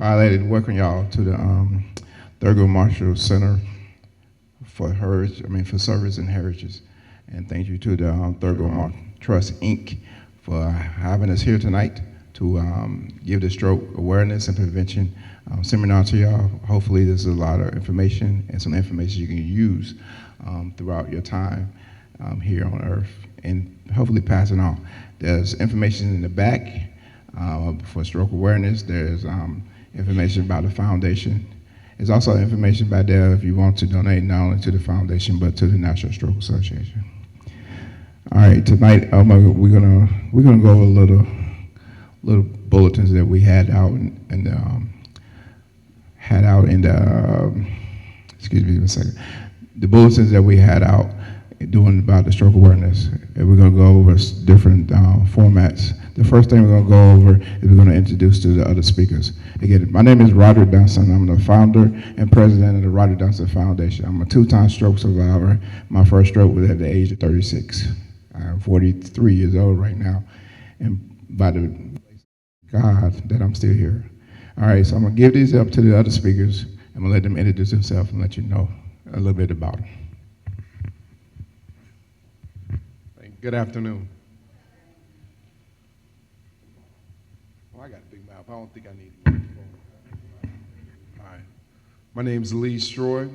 I'd like to welcome y'all to the Thurgood Marshall Center for for Service and Heritage. And thank you to the Thurgood Marshall Trust, Inc. for having us here tonight to give the stroke awareness and prevention seminar to y'all. Hopefully there's a lot of information and some information you can use throughout your time here on Earth, and hopefully pass it on. There's information in the back for stroke awareness. There's information about the foundation. There's also information back there if you want to donate not only to the foundation but to the National Stroke Association. All right, tonight we're gonna go over little bulletins that we had out excuse me a second. The bulletins that we had out doing about the stroke awareness, and we're going to go over different formats. The first thing we're going to go over is we're going to introduce to the other speakers. Again, my name is Roderick Dunston. I'm the founder and president of the Roderick Dunston Foundation. I'm a two-time stroke survivor. My first stroke was at the age of 36. I'm 43 years old right now, and by the God that I'm still here. All right, so I'm going to give these up to the other speakers. I'm going to let them introduce themselves and let you know a little bit about them. Good afternoon. Well, I got a big mouth. I don't think I need a microphone. All right. My name is Stroy.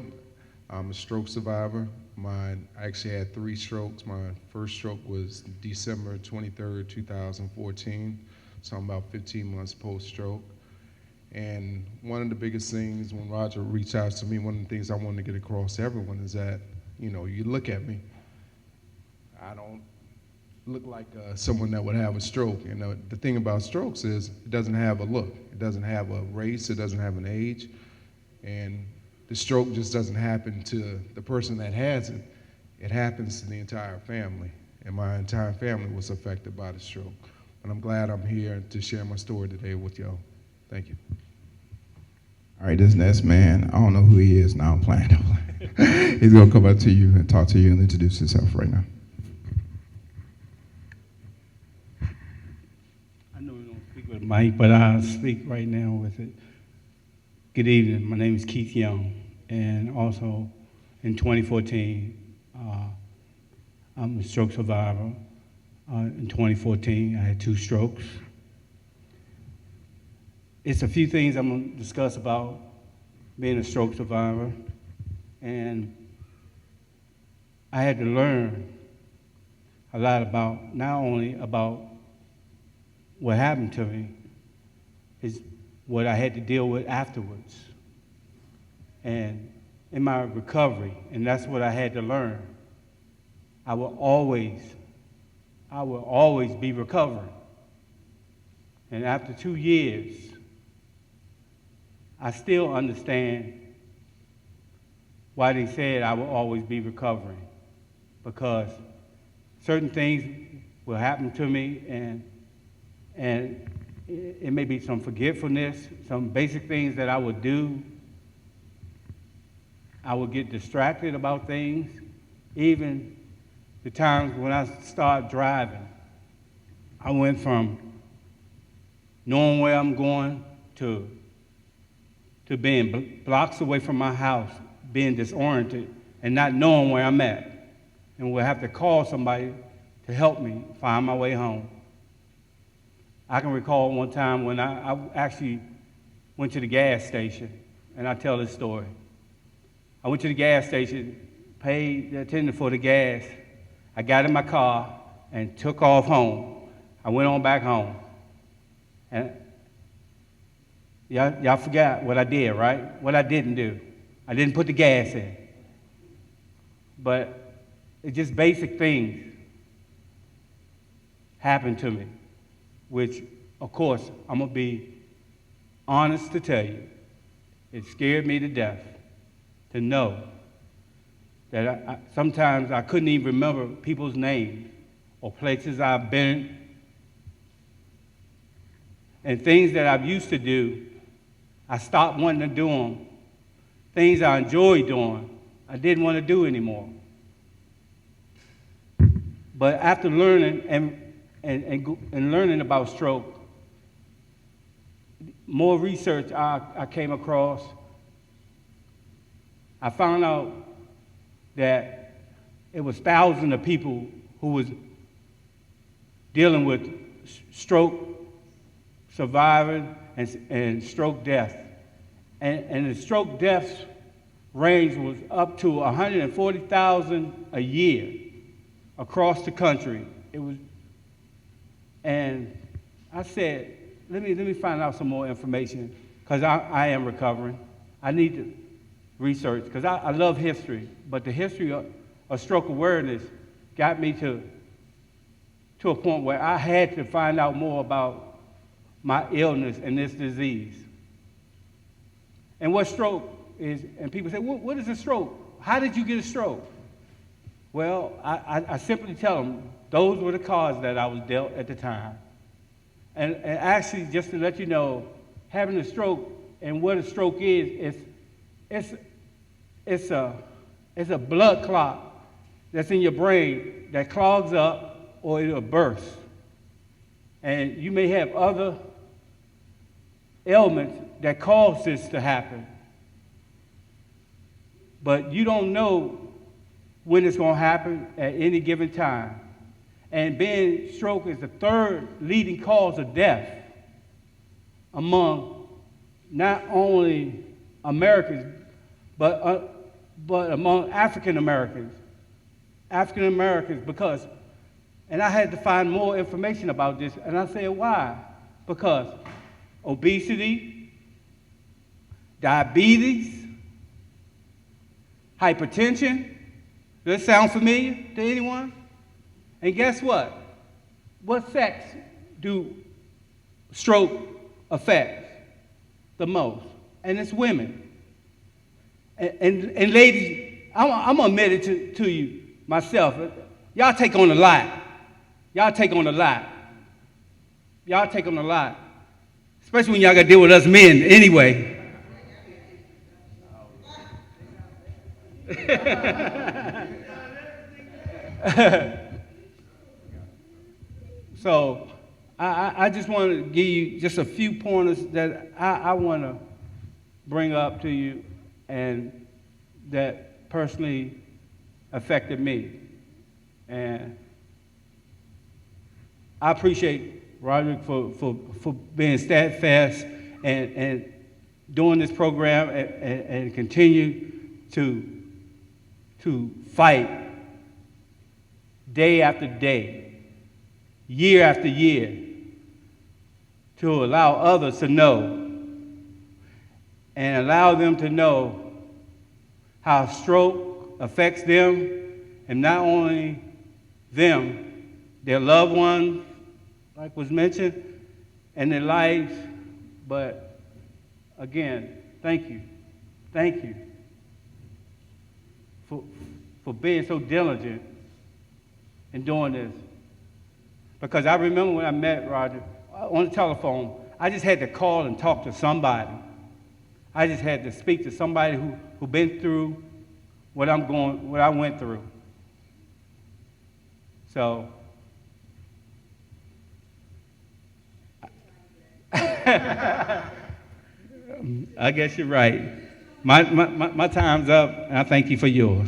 I'm a stroke survivor. I actually had 3 strokes. My first stroke was December 23rd, 2014. So I'm about 15 months post-stroke. And one of the biggest things when Roger reached out to me, one of the things I wanted to get across to everyone is that, you look at me, I don't look like someone that would have a stroke. The thing about strokes is it doesn't have a look. It doesn't have a race. It doesn't have an age. And the stroke just doesn't happen to the person that has it. It happens to the entire family. And my entire family was affected by the stroke. And I'm glad I'm here to share my story today with y'all. Thank you. All right, this next man, I don't know who he is now. I'm playing. He's going to come up to you and talk to you and introduce himself right now. With Mike, but I'll speak right now with it. Good evening. My name is Keith Young, and also in 2014, I'm a stroke survivor. In 2014, I had 2 strokes. It's a few things I'm going to discuss about being a stroke survivor, and I had to learn a lot about, not only about what happened to me, is what I had to deal with afterwards. And in my recovery, and that's what I had to learn, I will always be recovering. And after 2 years, I still understand why they said I will always be recovering, because certain things will happen to me, and it may be some forgetfulness, some basic things that I would do. I would get distracted about things, even the times when I started driving. I went from knowing where I'm going to being blocks away from my house, being disoriented, and not knowing where I'm at, and would have to call somebody to help me find my way home. I can recall one time when I actually went to the gas station, and I tell this story. I went to the gas station, paid the attendant for the gas. I got in my car and took off home. I went on back home. And y'all forgot what I did, right? What I didn't do. I didn't put the gas in. But it's just basic things happened to me, which, of course, I'm going to be honest to tell you, it scared me to death to know that sometimes I couldn't even remember people's names or places I've been, and things that I've used to do, I stopped wanting to do them. Things I enjoyed doing, I didn't want to do anymore. But after learning and learning about stroke, more research I came across, I found out that it was thousands of people who was dealing with stroke surviving and stroke death. And the stroke deaths range was up to 140,000 a year across the country. And I said, let me find out some more information, because I am recovering. I need to research, because I love history, but the history of stroke awareness got me to a point where I had to find out more about my illness and this disease. And what stroke is, and people say, what is a stroke? How did you get a stroke? Well, I simply tell them, those were the cards that I was dealt at the time. And actually, just to let you know, having a stroke and what a stroke is, it's a blood clot that's in your brain that clogs up or it'll burst. And you may have other ailments that cause this to happen. But you don't know when it's going to happen at any given time. And being stroke is the third leading cause of death among not only Americans, but among African Americans. African Americans, because, and I had to find more information about this, and I said, why? Because obesity, diabetes, hypertension. Does that sound familiar to anyone? And guess what? What sex do stroke affect the most? And it's women. And ladies, I'm gonna admit it to you myself. Y'all take on a lot. Y'all take on a lot. Y'all take on a lot. Especially when y'all gotta deal with us men anyway. So I just want to give you just a few pointers that I want to bring up to you and that personally affected me. And I appreciate Roderick for being steadfast and doing this program and continue to fight day after day, year after year, to allow others to know and allow them to know how stroke affects them, and not only them, their loved ones, like was mentioned, and their lives. But again, thank you for being so diligent in doing this. Because I remember when I met Roger on the telephone, I just had to call and talk to somebody. I just had to speak to somebody who been through what I went through. So I guess you're right. My time's up, and I thank you for yours.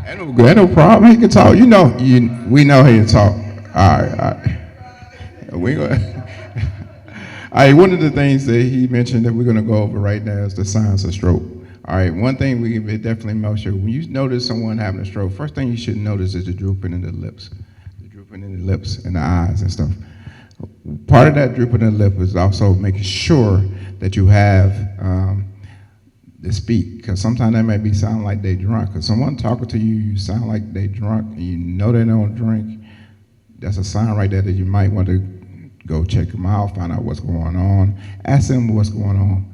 Ain't no problem. He can talk. We know how you talk. All right. We gonna. All right. One of the things that he mentioned that we're going to go over right now is the signs of stroke. All right. One thing we definitely make sure when you notice someone having a stroke, first thing you should notice is the drooping in the lips, and the eyes and stuff. Part of that drooping in the lip is also making sure that you have to speak, because sometimes that may sound like they drunk. Because someone talking to you, you sound like they drunk, and you know they don't drink. That's a sign right there that you might want to go check them out, find out what's going on. Ask them what's going on.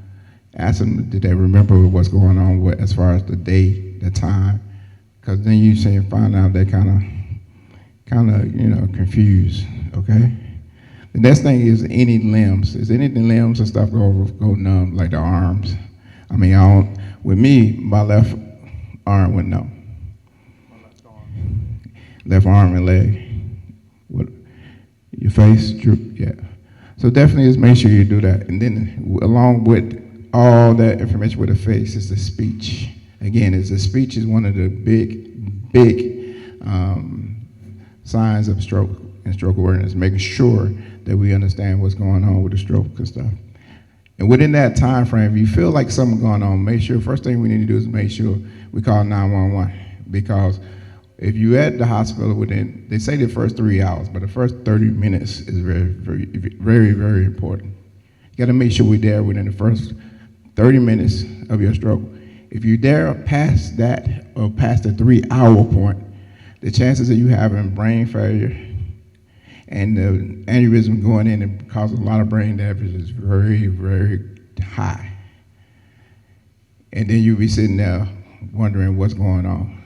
Ask them, did they remember what's going on as far as the date, the time? Because then you find out they kind of confused. Okay. The next thing is any limbs. Is anything limbs and stuff go numb, like the arms? I mean, with me, my left arm went numb. Left arm and leg. What? Your face droop, yeah. So definitely just make sure you do that. And then along with all that information with the face is the speech. Again, the speech is one of the big signs of stroke and stroke awareness, making sure that we understand what's going on with the stroke and stuff. And within that time frame, if you feel like something's going on, make sure, first thing we need to do is make sure we call 911. Because if you're at the hospital within, they say the first 3 hours, but the first 30 minutes is very important. You got to make sure we're there within the first 30 minutes of your stroke. If you're there past that or past the 3-hour point, the chances of you having brain failure and the aneurysm going in and causing a lot of brain damage is very high. And then you'll be sitting there wondering what's going on.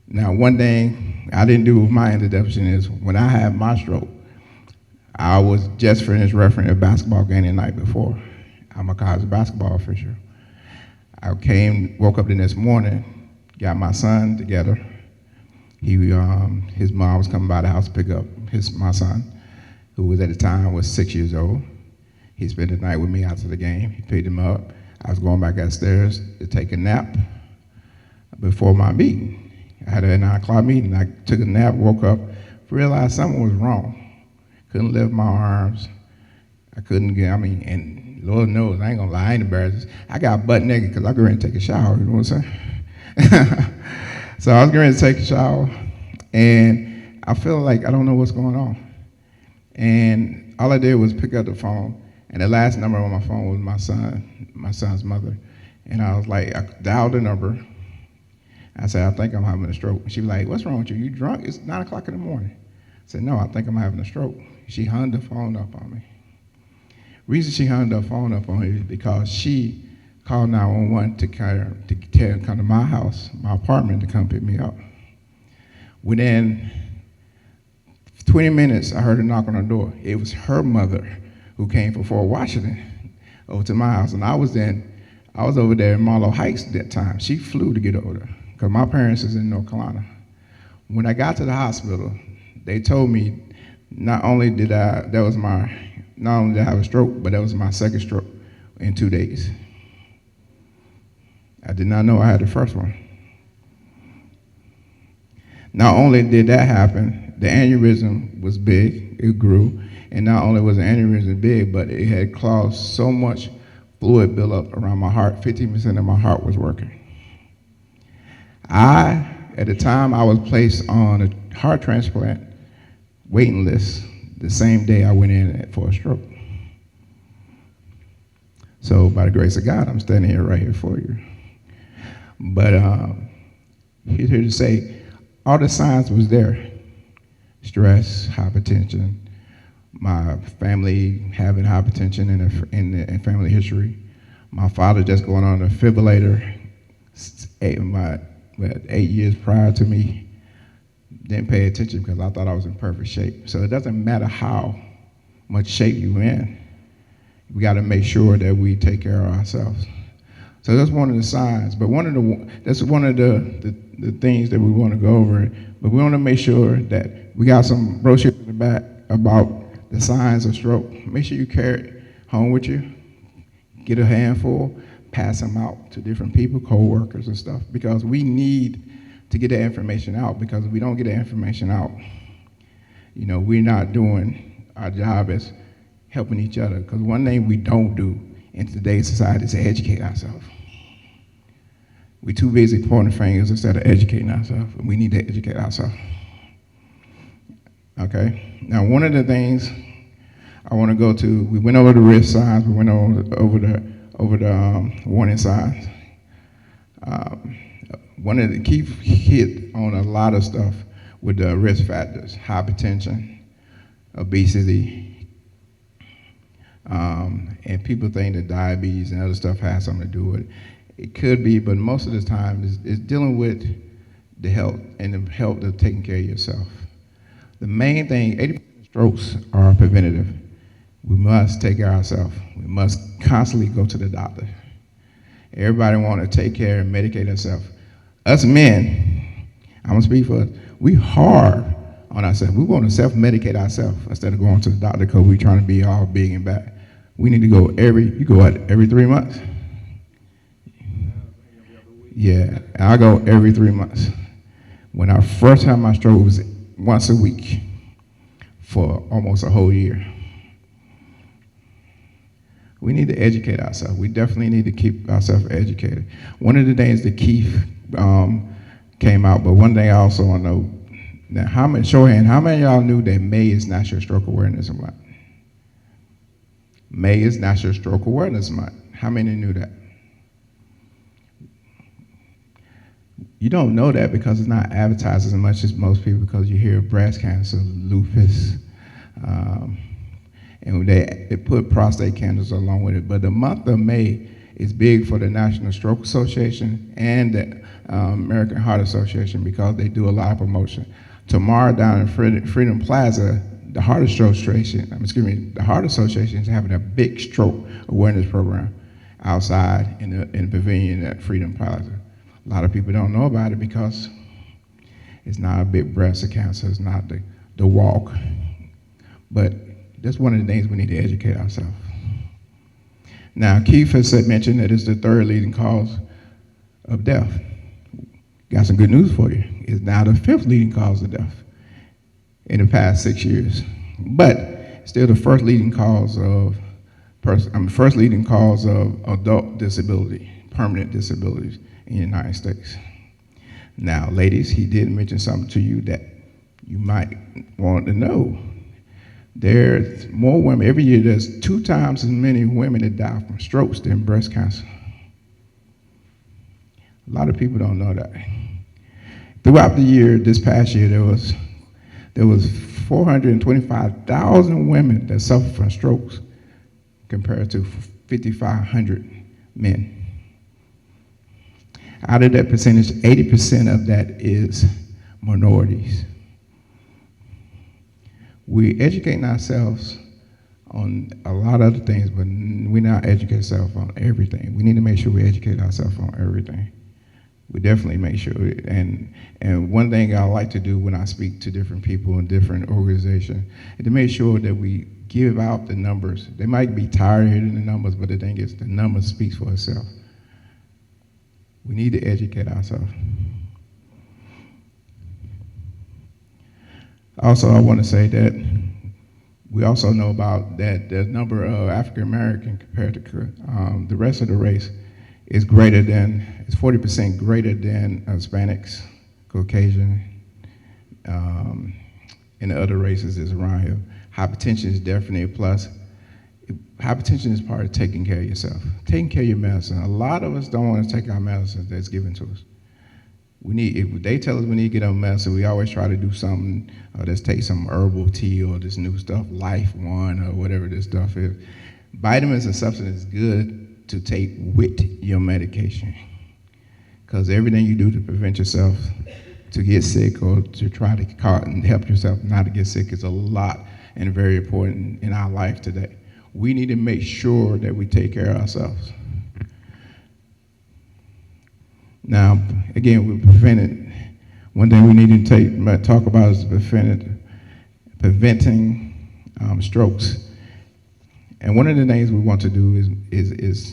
Now, one thing I didn't do with my introduction is when I had my stroke, I was just finished refereeing a basketball game the night before. I'm a college basketball official. I woke up the next morning, got my son together. His mom was coming by the house to pick up my son, who was at the time was 6 years old. He spent the night with me after the game. He picked him up. I was going back upstairs to take a nap before my meeting. I had a 9 o'clock meeting. I took a nap, woke up, realized something was wrong. Couldn't lift my arms. I couldn't get, and Lord knows, I ain't gonna lie, I ain't embarrassed. I got butt naked because I was ready to take a shower, you know what I'm saying? So I was going to take a shower, and I feel like I don't know what's going on. And all I did was pick up the phone, and the last number on my phone was my son's mother. And I was like, I dialed the number. I said, I think I'm having a stroke. She was like, what's wrong with you? You drunk? It's 9 o'clock in the morning. I said, no, I think I'm having a stroke. She hung the phone up on me. Reason she hung the phone up on me is because she called 911 to come to my house, my apartment, to come pick me up. Within 20 minutes, I heard a knock on the door. It was her mother who came from Fort Washington over to my house, and I was over there in Marlow Heights at that time. She flew to get over there because my parents is in North Carolina. When I got to the hospital, they told me not only did I have a stroke, but that was my second stroke in 2 days. I did not know I had the first one. Not only did that happen, the aneurysm was big, it grew, and not only was the aneurysm big, but it had caused so much fluid buildup around my heart, 15% of my heart was working. At the time, I was placed on a heart transplant waiting list the same day I went in for a stroke. So by the grace of God, I'm standing here right here for you. But he's here to say all the signs was there. Stress, hypertension, my family having hypertension in family history, my father just going on a defibrillator 8 years prior to me. Didn't pay attention because I thought I was in perfect shape. So it doesn't matter how much shape you're in. We got to make sure that we take care of ourselves. So that's one of the signs. But that's one of the things that we want to go over. But we want to make sure that we got some brochures in the back about the signs of stroke. Make sure you carry it home with you. Get a handful, pass them out to different people, co-workers and stuff, because we need to get that information out, because if we don't get that information out, we're not doing our job as helping each other. Because one thing we don't do in today's society is to educate ourselves. We're too busy pointing fingers instead of educating ourselves, and we need to educate ourselves. Okay? Now, one of the things I want to go to, we went over the risk signs, we went over the warning signs. One of the key hit on a lot of stuff with the risk factors: hypertension, obesity, and people think that diabetes and other stuff has something to do with it. It could be, but most of the time it's dealing with the health and the health of taking care of yourself. The main thing, 80% of strokes are preventative. We must take care of ourselves. We must constantly go to the doctor. Everybody want to take care and medicate themselves. Us men, I'm going to speak for us, we hard on ourselves. We want to self-medicate ourselves instead of going to the doctor because we're trying to be all big and bad. We need to go every 3 months? Yeah, I go every 3 months. When I first had my stroke, it was once a week for almost a whole year. We need to educate ourselves. We definitely need to keep ourselves educated. One of the things that Keith came out, but one thing I also want to know, now show of hand, how many of y'all knew that May is National Stroke Awareness Month? May is National Stroke Awareness Month. How many knew that? You don't know that because it's not advertised as much as most people, because you hear breast cancer, lupus, and they put prostate cancer along with it. But the month of May is big for the National Stroke Association and the American Heart Association because they do a lot of promotion. Tomorrow down in Freedom Plaza, the Heart Association is having a big stroke awareness program outside in the pavilion at Freedom Plaza. A lot of people don't know about it because it's not a big breast cancer, it's not the walk. But that's one of the things we need to educate ourselves. Now, Keith has mentioned that it's the third leading cause of death. Got some good news for you. It's now the fifth leading cause of death in the past 6 years. But still the first leading cause of adult disability, permanent disabilities in the United States. Now, ladies, he did mention something to you that you might want to know. There's more women, every year there's 2 times as many women that die from strokes than breast cancer. A lot of people don't know that. Throughout the year, this past year, there was 425,000 women that suffered from strokes compared to 5,500 men. Out of that percentage, 80% of that is minorities. We're educating ourselves on a lot of other things, but we're not educating ourselves on everything. We need to make sure we educate ourselves on everything. We definitely make sure. And one thing I like to do when I speak to different people in different organizations is to make sure that we give out the numbers. They might be tired of hearing the numbers, but the thing is, the numbers speaks for itself. We need to educate ourselves. Also, I want to say that we also know about that the number of African American compared to the rest of the race is 40% greater than Hispanics, Caucasian, and the other races is around here. Hypertension is definitely a plus. Hypertension is part of taking care of yourself, taking care of your medicine. A lot of us don't want to take our medicine that's given to us. If they tell us we need to get on medicine, we always try to do something, let's take some herbal tea or this new stuff, Life One or whatever this stuff is. Vitamins and substances is good to take with your medication, because everything you do to prevent yourself to get sick or to try to help yourself not to get sick is a lot and very important in our life today. We need to make sure that we take care of ourselves. Now, again, we prevented. One thing we need to talk about is preventing strokes. And one of the things we want to do is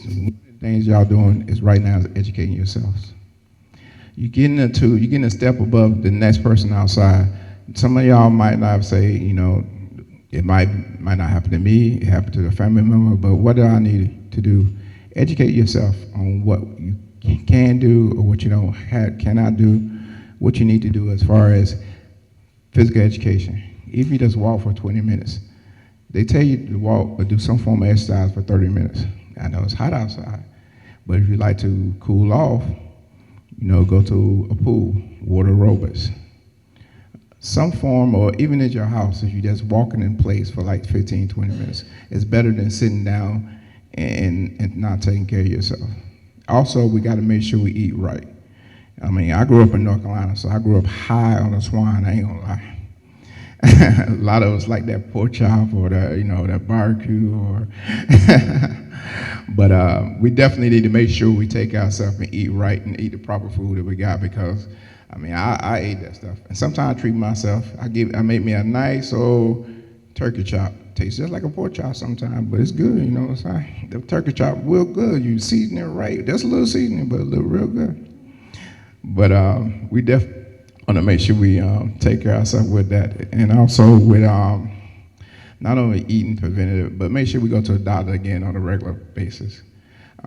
one of the things y'all doing is right now is educating yourselves. You're getting a step above the next person outside. Some of y'all might not say, it might not happen to me, it happened to a family member, but what do I need to do? Educate yourself on what you can do or what you cannot do, what you need to do as far as physical education. If you just walk for 20 minutes, they tell you to walk or do some form of exercise for 30 minutes. I know it's hot outside, but if you like to cool off, go to a pool, water aerobics. Some form, or even at your house, if you're just walking in place for like 15, 20 minutes, it's better than sitting down and not taking care of yourself. Also, we got to make sure we eat right. I grew up in North Carolina, so I grew up high on the swine, I ain't gonna lie. A lot of us like that pork chop or that barbecue but we definitely need to make sure we take ourselves and eat right and eat the proper food that we got, because I mean, I ate that stuff. And sometimes I treat myself. I make me a nice old turkey chop. Tastes just like a pork chop sometimes, but it's good, you know what I'm saying? The turkey chop real good. You season it right. That's a little seasoning, but it look real good. But we definitely want to make sure we take care of ourselves with that. And also with not only eating preventative, but make sure we go to a doctor again on a regular basis.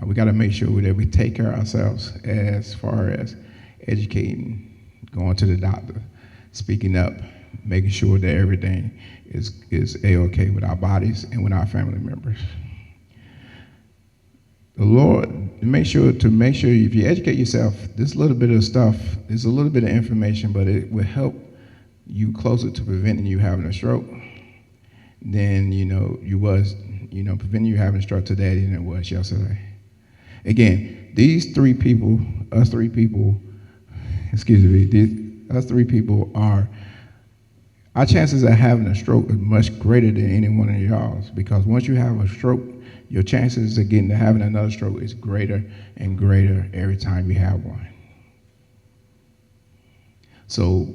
We got to make sure that we take care of ourselves as far as educating, going to the doctor, speaking up, making sure that everything is A-okay with our bodies and with our family members. The Lord, make sure if you educate yourself, this little bit of stuff is a little bit of information, but it will help you closer to preventing you having a stroke than preventing you having a stroke today than it was yesterday. Again, us three people are, our chances of having a stroke is much greater than any one of y'all's, because once you have a stroke, your chances of having another stroke is greater and greater every time you have one. So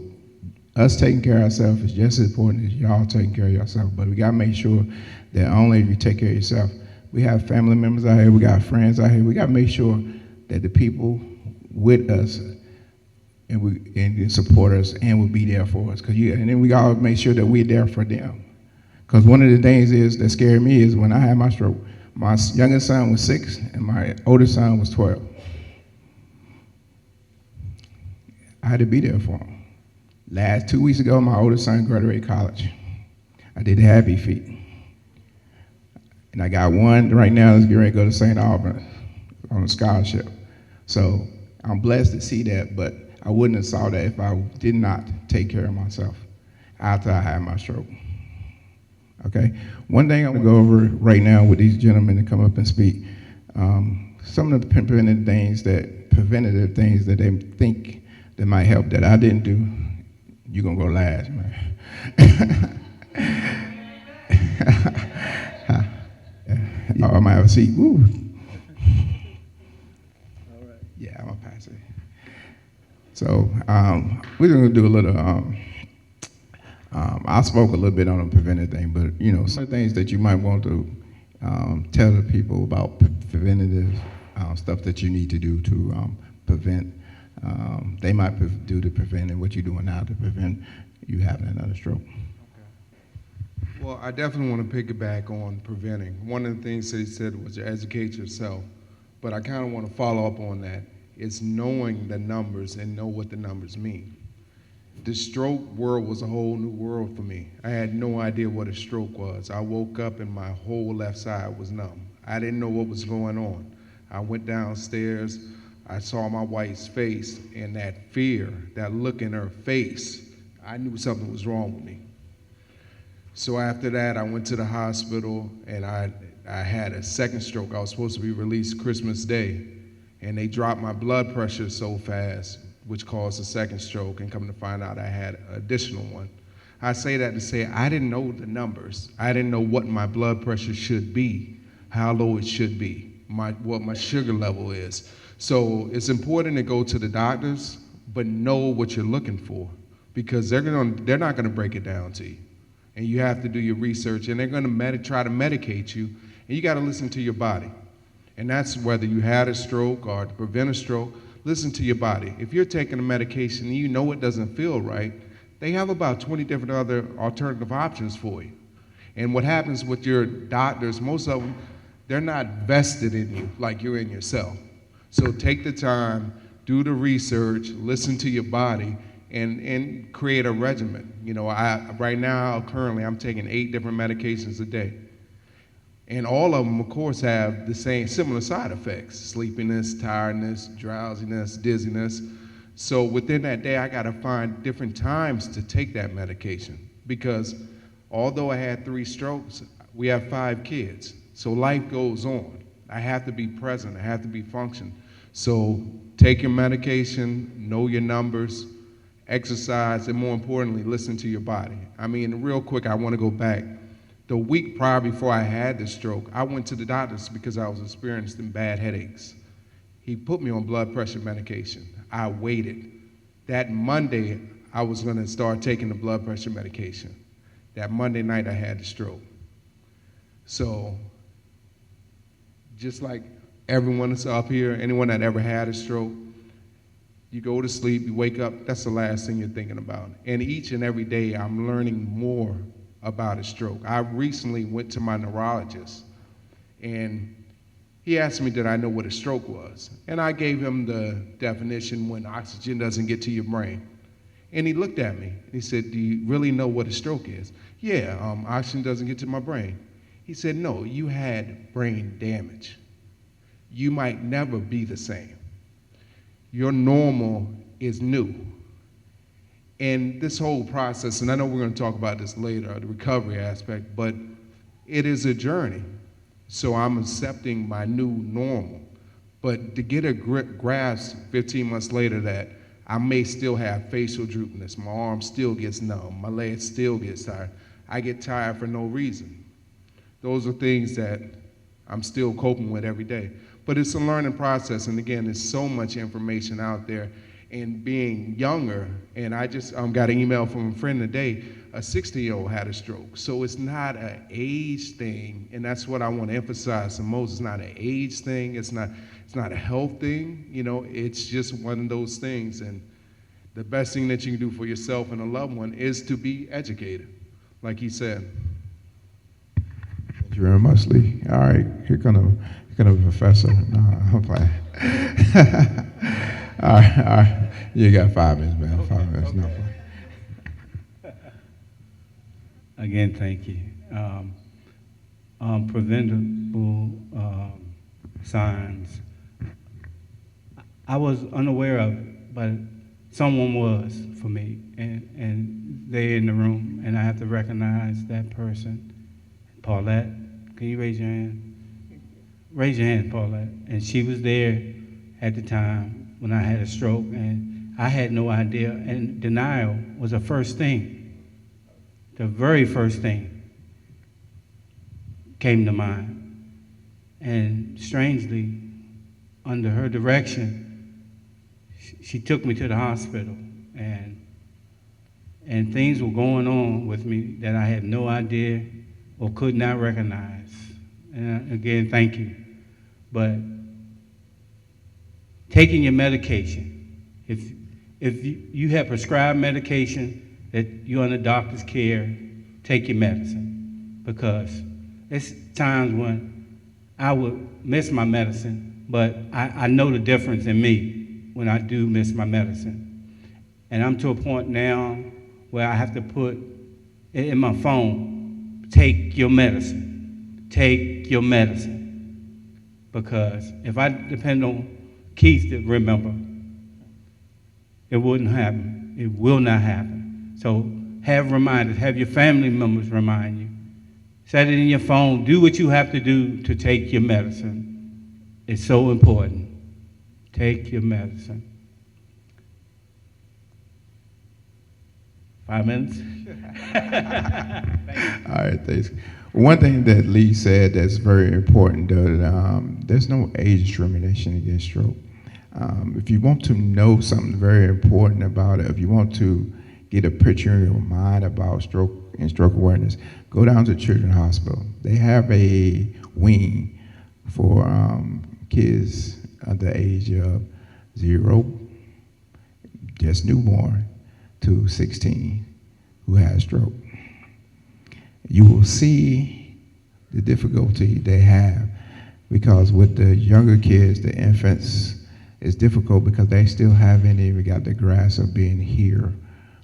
us taking care of ourselves is just as important as y'all taking care of yourself, but we gotta make sure that only if you take care of yourself. We have family members out here, we got friends out here, we gotta make sure that the people with us and support us and will be there for us. And then we gotta make sure that we're there for them. Because one of the things that scared me is when I had my stroke, my youngest son was 6 and my oldest son was 12. I had to be there for him. Last 2 weeks ago, my oldest son graduated college. I did the happy feet. And I got one right now that's getting ready to go to St. Albans on a scholarship. So I'm blessed to see that, but I wouldn't have saw that if I did not take care of myself after I had my stroke. Okay? One thing I'm gonna go over right now with these gentlemen to come up and speak, some of the preventative things that they think that might help that I didn't do. You're gonna go last, man. Oh, I might have a seat. Woo. All right. Yeah, I'm gonna pass it. So we're gonna do a little. I spoke a little bit on the preventative thing, but some things that you might want to tell the people about preventative stuff that you need to do to prevent. They might do to prevent, and what you're doing now to prevent you having another stroke. Well, I definitely want to piggyback on preventing. One of the things that he said was to educate yourself, but I kind of want to follow up on that. It's knowing the numbers and know what the numbers mean. The stroke world was a whole new world for me. I had no idea what a stroke was. I woke up and my whole left side was numb. I didn't know what was going on. I went downstairs, I saw my wife's face, and that fear, that look in her face, I knew something was wrong with me. So after that, I went to the hospital, and I had a second stroke. I was supposed to be released Christmas Day, and they dropped my blood pressure so fast, which caused a second stroke, and come to find out I had an additional one. I say that to say I didn't know the numbers. I didn't know what my blood pressure should be, how low it should be, what my sugar level is. So it's important to go to the doctors, but know what you're looking for, because they're not gonna break it down to you. And you have to do your research, and they're gonna try to medicate you, and you gotta listen to your body. And that's whether you had a stroke or to prevent a stroke, listen to your body. If you're taking a medication and you know it doesn't feel right, they have about 20 different other alternative options for you. And what happens with your doctors, most of them, they're not vested in you like you're in yourself. So take the time, do the research, listen to your body, and create a regimen. Right now, currently, I'm taking 8 different medications a day. And all of them, of course, have the similar side effects: sleepiness, tiredness, drowsiness, dizziness. So within that day, I gotta find different times to take that medication, because although I had 3 strokes, we have 5 kids. So life goes on. I have to be present, I have to be functioning. So take your medication, know your numbers, exercise, and more importantly, listen to your body. I mean, real quick, I wanna go back. The week prior before I had the stroke, I went to the doctors because I was experiencing bad headaches. He put me on blood pressure medication. I waited. That Monday, I was going to start taking the blood pressure medication. That Monday night, I had the stroke. So, just like everyone that's up here, anyone that ever had a stroke, you go to sleep, you wake up, that's the last thing you're thinking about. And each and every day, I'm learning more about a stroke. I recently went to my neurologist, and he asked me, did I know what a stroke was? And I gave him the definition: when oxygen doesn't get to your brain. And he looked at me, and he said, do you really know what a stroke is? Yeah, oxygen doesn't get to my brain. He said, no, you had brain damage. You might never be the same. Your normal is new. And this whole process, and I know we're going to talk about this later, the recovery aspect, but it is a journey. So I'm accepting my new normal. But to get a grasp 15 months later that I may still have facial droopiness, my arm still gets numb, my legs still get tired. I get tired for no reason. Those are things that I'm still coping with every day. But it's a learning process, and again, there's so much information out there. And being younger, and I just got an email from a friend today, a 60-year-old had a stroke. So it's not an age thing, and that's what I want to emphasize the most. It's not an age thing, it's not a health thing, you know, it's just one of those things. And the best thing that you can do for yourself and a loved one is to be educated, like he said. Thank you very much, Lee. All right, here comes a professor. No, I'm playing. All right. You got 5 minutes, man. Okay, 5 minutes, no fun. Again, thank you. Preventable signs. I was unaware of it, but someone was for me, and they're in the room, and I have to recognize that person. Paulette, can you raise your hand? Raise your hand, Paulette. And she was there at the time when I had a stroke, and I had no idea. And denial was the first thing, the very first thing came to mind. And strangely, under her direction, she took me to the hospital, and things were going on with me that I had no idea or could not recognize. And again, thank you. But taking your medication, if you have prescribed medication that you're under doctor's care, take your medicine, because there's times when I would miss my medicine, but I know the difference in me when I do miss my medicine. And I'm to a point now where I have to put it in my phone, take your medicine, take your medicine. Because if I depend on Keith to remember, it wouldn't happen. It will not happen. So have reminders, have your family members remind you. Set it in your phone. Do what you have to do to take your medicine. It's so important. Take your medicine. 5 minutes? All right, thanks. One thing that Lee said that's very important, there's no age discrimination against stroke. If you want to know something very important about it, if you want to get a picture in your mind about stroke and stroke awareness, go down to Children's Hospital. They have a wing for kids under the age of 0, just newborn, to 16 who has stroke. You will see the difficulty they have, because with the younger kids, the infants, it's difficult because they still haven't even got the grasp of being here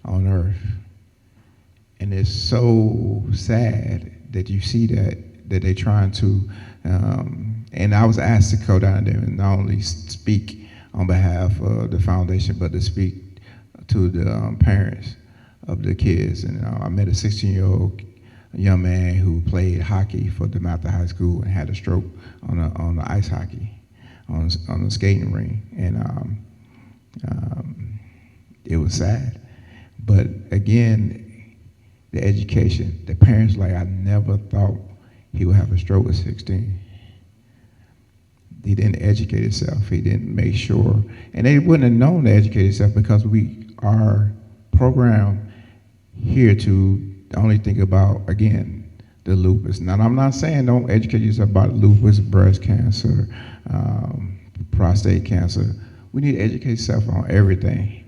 on earth. And it's so sad that you see that they're trying to, and I was asked to go down there and not only speak on behalf of the foundation, but to speak to the parents of the kids. And I met a 16-year-old young man who played hockey for the Mather High School and had a stroke on the ice hockey, on the skating ring. And it was sad. But again, the education, the parents like, I never thought he would have a stroke at 16. He didn't educate himself. He didn't make sure. And they wouldn't have known to educate himself because we are programmed here to only think about, again, the lupus. Now, I'm not saying don't educate yourself about lupus, breast cancer, prostate cancer. We need to educate yourself on everything.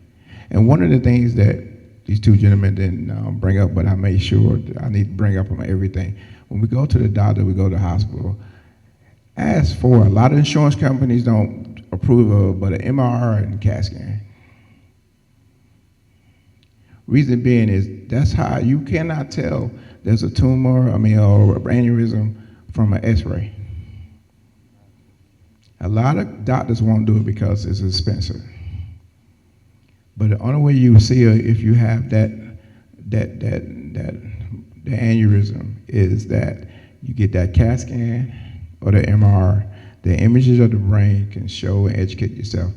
And one of the things that these two gentlemen didn't bring up, but I made sure that I need to bring up on everything. When we go to the doctor, we go to the hospital, ask for, a lot of insurance companies don't approve of, but an MRI and CAT scan. Reason being is that's how you cannot tell there's a tumor, or aneurysm from an x-ray. A lot of doctors won't do it because it's expensive. But the only way you see it if you have the aneurysm is that you get that CAT scan or the MRI. The images of the brain can show and educate yourself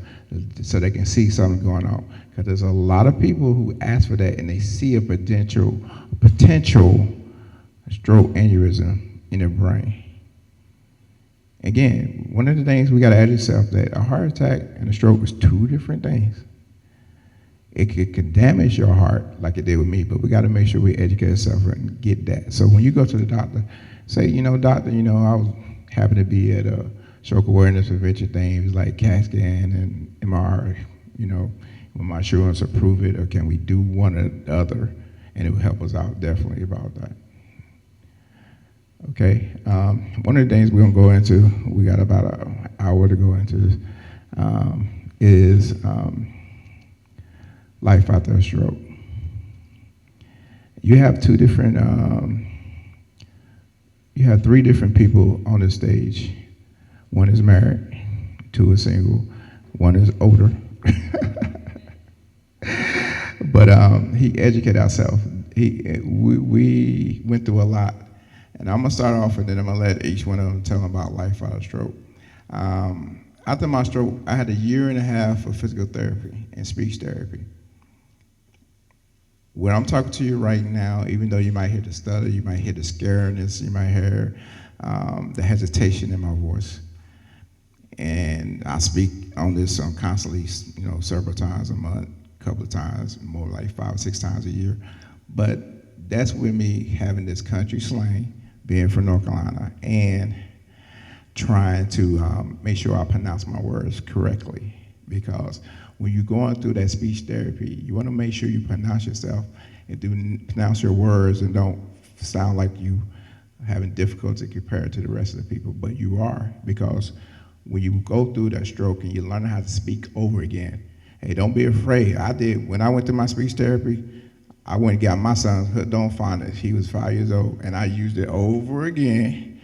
so they can see something going on. Because there's a lot of people who ask for that and they see a potential stroke aneurysm in their brain. Again, one of the things we got to add yourself that a heart attack and a stroke is two different things. It could damage your heart like it did with me, but we got to make sure we educate ourselves and get that. So when you go to the doctor, say, doctor, I was happen to be at a stroke awareness prevention thing. It was like CAT scan and MRI, will my insurance approve it, or can we do one or the other? And it will help us out definitely about that. Okay, one of the things we're gonna go into, we got about an hour to go into this, is life after a stroke. You have three different people on the stage. One is married, two is single, one is older. But he educated ourselves. We went through a lot. And I'm gonna start off and then I'm gonna let each one of them tell them about life out of stroke. After my stroke, I had 1.5 years of physical therapy and speech therapy. When I'm talking to you right now, even though you might hear the stutter, you might hear the scaredness, you might hear the hesitation in my voice. And I speak on this constantly, several times a month, a couple of times, more like 5 or 6 times a year. But that's with me having this country slang, being from North Carolina, and trying to make sure I pronounce my words correctly. Because when you're going through that speech therapy, you want to make sure you pronounce yourself and pronounce your words and don't sound like you having difficulty compared to the rest of the people, but you are, because when you go through that stroke and you learn how to speak over again, hey, don't be afraid. I did, when I went through my speech therapy, I went and got my son's hooked on phonics. He was 5 years old, and I used it over again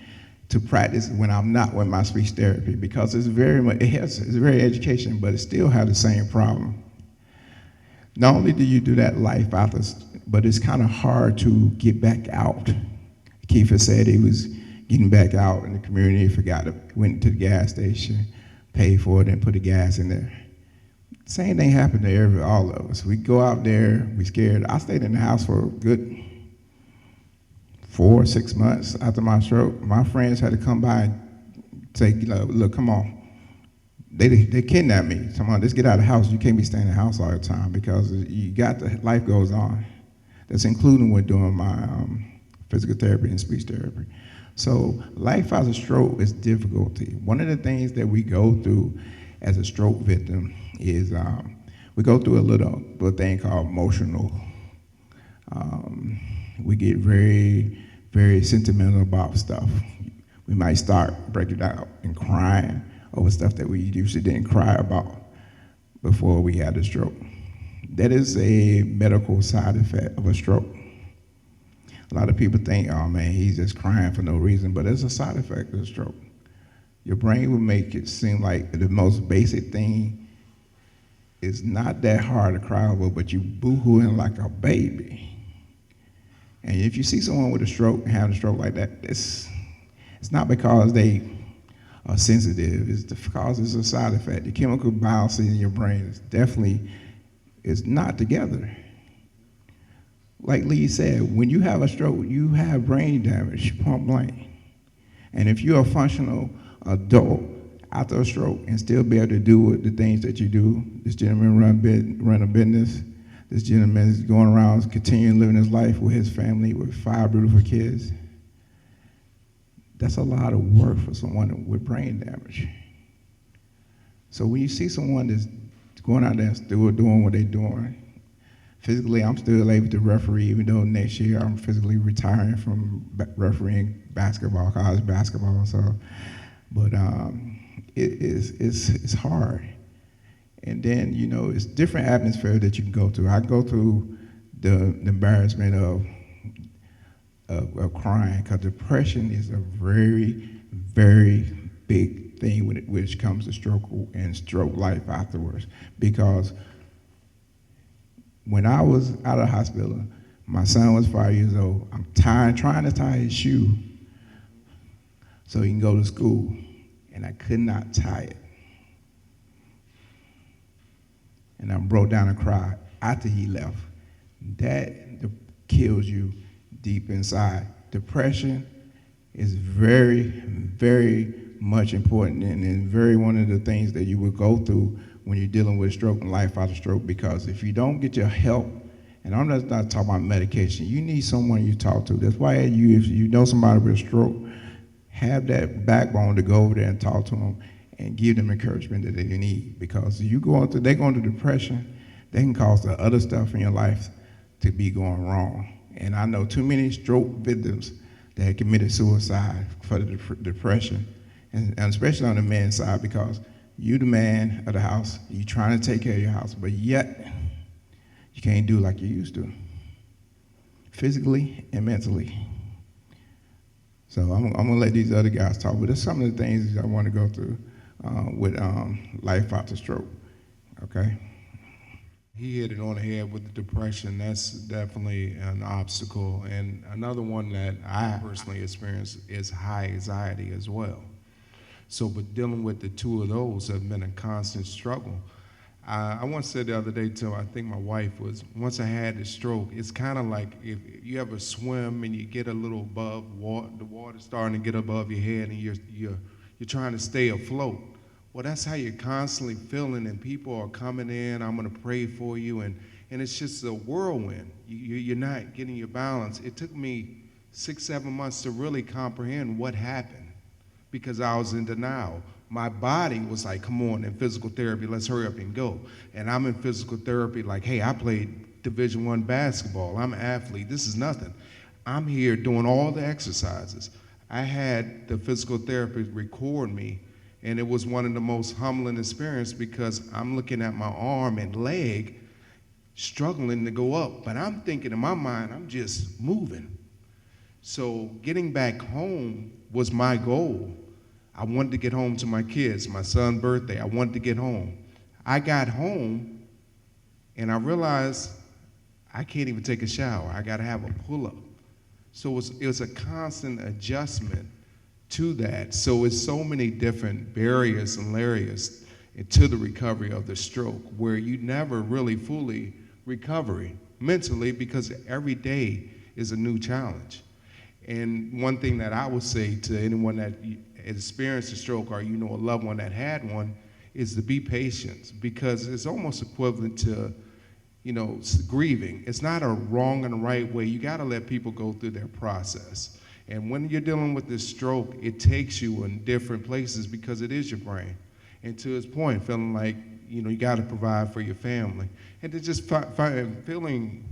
to practice when I'm not with my speech therapy, because it's very educational, but it still has the same problem. Not only do you do that life after, but it's kind of hard to get back out. Kiefer said he was getting back out in the community, went to the gas station, paid for it, and put the gas in there. Same thing happened to all of us. We go out there, we scared. I stayed in the house for a good 4 or 6 months after my stroke. My friends had to come by and say, look, come on. They kidnapped me. Come on, let's get out of the house. You can't be staying in the house all the time, because life goes on. That's including when doing my physical therapy and speech therapy. So life after stroke is difficulty. One of the things that we go through as a stroke victim is we go through a little thing called emotional. We get very, very sentimental about stuff. We might start breaking out and crying over stuff that we usually didn't cry about before we had a stroke. That is a medical side effect of a stroke. A lot of people think, oh man, he's just crying for no reason, but it's a side effect of a stroke. Your brain will make it seem like the most basic thing is not that hard to cry over, but you boo-hooing like a baby. And if you see someone with a stroke and having a stroke like that, it's not because they are sensitive, it's because it's a side effect. The chemical balance in your brain is not together. Like Lee said, when you have a stroke, you have brain damage, point blank. And if you're a functional adult after a stroke and still be able to do the things that you do, this gentleman run a business, This gentleman is going around continuing living his life with his family with 5 beautiful kids. That's a lot of work for someone with brain damage. So when you see someone that's going out there and still doing what they're doing, physically, I'm still able to referee, even though next year I'm physically retiring from refereeing basketball, college basketball. So, but it's hard. And then, you know, it's different atmosphere that you can go through. I go through the embarrassment of crying, because depression is a very, very big thing when it comes to stroke and stroke life afterwards. Because when I was out of the hospital, my son was 5 years old. I'm trying to tie his shoe so he can go to school, and I could not tie it. And I broke down and cried after he left. That kills you deep inside. Depression is very, very much important, and very one of the things that you will go through when you're dealing with stroke and life after stroke, because if you don't get your help, and I'm not talking about medication, you need someone you talk to. That's why if you know somebody with a stroke, have that backbone to go over there and talk to them and give them encouragement that they need. Because if they're going through depression, they can cause the other stuff in your life to be going wrong. And I know too many stroke victims that have committed suicide for the depression, and especially on the men's side, because you the man of the house, you trying to take care of your house, but yet you can't do like you used to, physically and mentally. So I'm gonna let these other guys talk, but there's some of the things I want to go through with life after stroke, okay? He hit it on the head with the depression. That's definitely an obstacle. And another one that I personally experience is high anxiety as well. So, but dealing with the two of those have been a constant struggle. I once said the other day to, I think my wife was, once I had the stroke, it's kind of like if you ever swim and you get a little above water, the water's starting to get above your head, and you're trying to stay afloat. Well, that's how you're constantly feeling, and people are coming in, I'm gonna pray for you, and it's just a whirlwind. You're not getting your balance. It took me 6-7 months to really comprehend what happened, because I was in denial. My body was like, come on, in physical therapy, let's hurry up and go. And I'm in physical therapy like, hey, I played Division I basketball, I'm an athlete, this is nothing. I'm here doing all the exercises. I had the physical therapist record me, and it was one of the most humbling experiences, because I'm looking at my arm and leg struggling to go up, but I'm thinking in my mind, I'm just moving. So getting back home was my goal. I wanted to get home to my kids, my son's birthday, I wanted to get home. I got home and I realized I can't even take a shower. I gotta have a pull-up. So it was a constant adjustment to that. So it's so many different barriers and layers to the recovery of the stroke, where you never really fully recover mentally, because every day is a new challenge. And one thing that I would say to anyone that experienced a stroke, or you know a loved one that had one, is to be patient, because it's almost equivalent to, you know, grieving. It's not a wrong and a right way. You gotta let people go through their process. And when you're dealing with this stroke, it takes you in different places, because it is your brain. And to his point, feeling like, you know, you gotta provide for your family. And to just feeling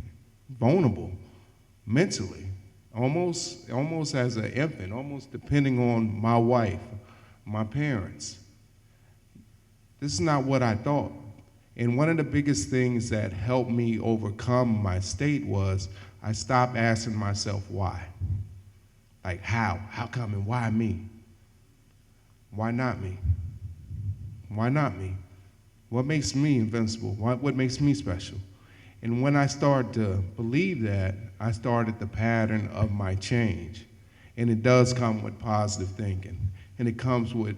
vulnerable mentally, almost as an infant, almost depending on my wife, my parents. This is not what I thought. And one of the biggest things that helped me overcome my state was I stopped asking myself why. Like how come, and why me? Why not me? Why not me? What makes me invincible? What makes me special? And when I started to believe that, I started the pattern of my change. And it does come with positive thinking. And it comes with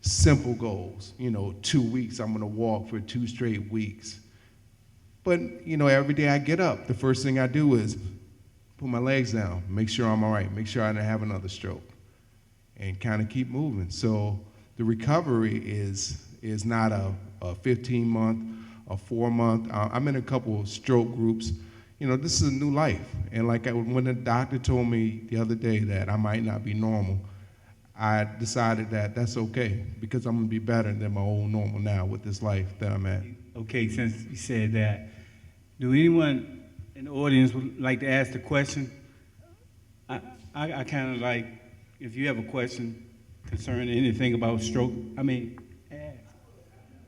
simple goals. You know, 2 weeks, I'm gonna walk for 2 straight weeks. But, you know, every day I get up, the first thing I do is put my legs down, make sure I'm all right, make sure I don't have another stroke, and kind of keep moving. So the recovery is not a 15-month, a 4-month. I'm in a couple of stroke groups. You know, this is a new life. And like when the doctor told me the other day that I might not be normal, I decided that that's okay because I'm gonna be better than my old normal now with this life that I'm at. Okay, since you said that, do anyone in the audience would like to ask the question? I kind of like, if you have a question concerning anything about stroke, ask.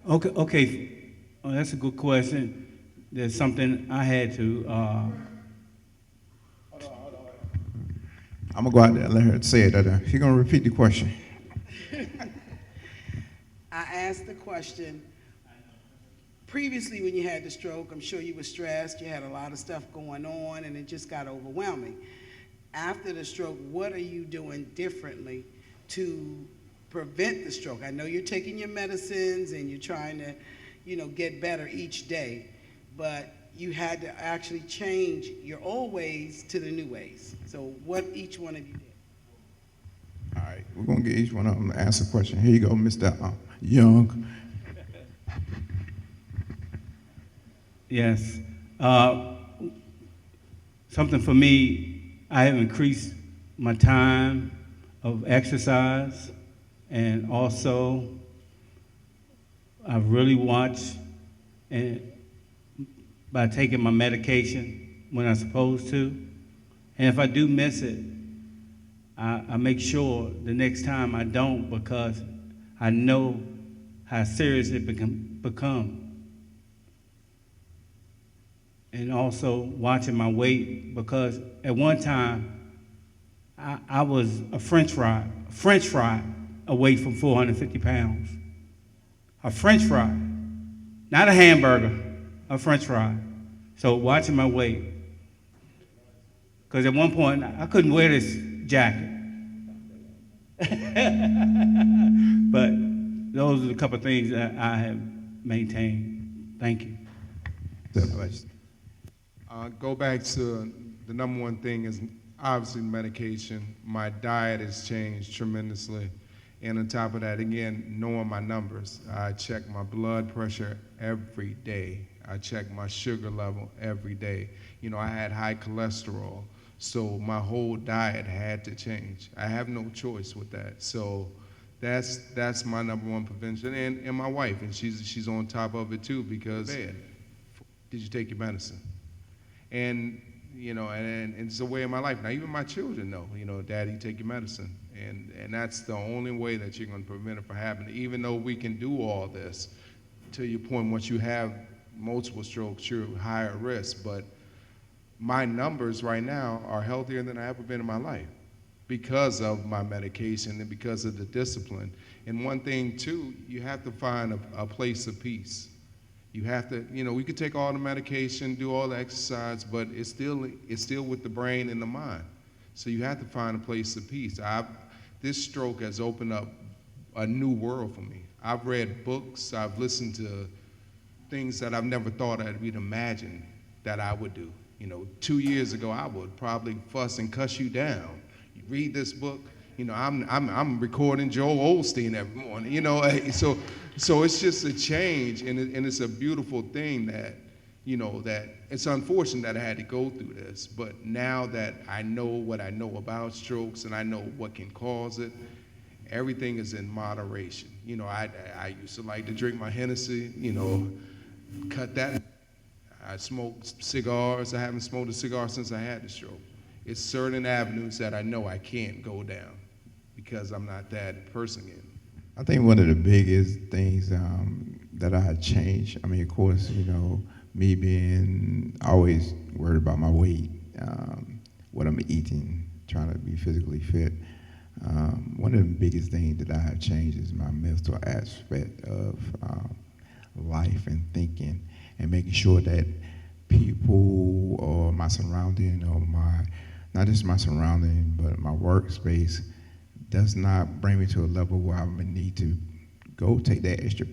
Okay. Oh, that's a good question. There's something I had to. I'm gonna go out there and let her say it. She's gonna repeat the question. I asked the question, previously when you had the stroke, I'm sure you were stressed, you had a lot of stuff going on, and it just got overwhelming. After the stroke, what are you doing differently to prevent the stroke? I know you're taking your medicines and you're trying to, get better each day, but you had to actually change your old ways to the new ways. So what each one of you did. All right, we're gonna get each one of them to answer a question. Here you go, Mr. Young. Yes. Something for me, I have increased my time of exercise, and also I've really watched and by taking my medication when I'm supposed to. And if I do miss it, I make sure the next time I don't, because I know how serious it become. And also watching my weight, because at one time I was a French fry away from 450 pounds. A French fry, not a hamburger, a French fry. So watching my weight, because at one point I couldn't wear this jacket. But those are a couple of things that I have maintained. Thank you. Go back to the number one thing is obviously medication. My diet has changed tremendously. And on top of that, again, knowing my numbers. I check my blood pressure every day. I check my sugar level every day. I had high cholesterol, so my whole diet had to change. I have no choice with that. So that's my number one prevention. And my wife, and she's on top of it too, because did you take your medicine? And and it's a way of my life. Now even my children know, Daddy, take your medicine. And that's the only way that you're going to prevent it from happening. Even though we can do all this, to your point, once you have multiple strokes, you're higher risk. But my numbers right now are healthier than I've ever been in my life because of my medication and because of the discipline. And one thing, too, you have to find a place of peace. You have to, we could take all the medication, do all the exercise, but it's still with the brain and the mind. So you have to find a place of peace. This stroke has opened up a new world for me. I've read books, I've listened to things that I've never thought I'd even imagine that I would do. 2 years ago, I would probably fuss and cuss you down. You read this book, I'm recording Joel Osteen every morning. So it's just a change, and it's a beautiful thing that that it's unfortunate that I had to go through this, but now that I know what I know about strokes and I know what can cause it, everything is in moderation. I used to like to drink my Hennessy, cut that. I smoked cigars. I haven't smoked a cigar since I had the stroke. It's certain avenues that I know I can't go down because I'm not that person yet. I think one of the biggest things that I had changed, of course, me being always worried about my weight, what I'm eating, trying to be physically fit. One of the biggest things that I have changed is my mental aspect of life and thinking, and making sure that people or my surrounding or not just my surrounding, but my workspace does not bring me to a level where I would need to go take that extra,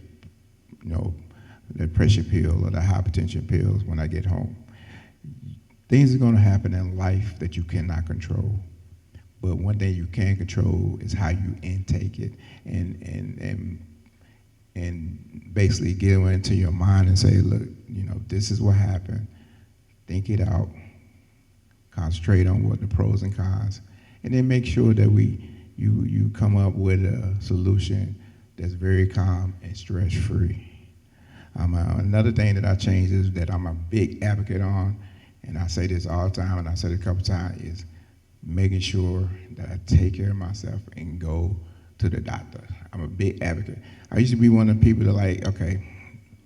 the pressure pill or the hypertension pills when I get home. Things are going to happen in life that you cannot control. But one thing you can control is how you intake it and basically get into your mind and say, look, this is what happened. Think it out. Concentrate on what the pros and cons, and then make sure that you come up with a solution that's very calm and stress-free. Another thing that I changed is that I'm a big advocate on, and I say this all the time, and I said it a couple times, is making sure that I take care of myself and go to the doctor. I'm a big advocate. I used to be one of the people that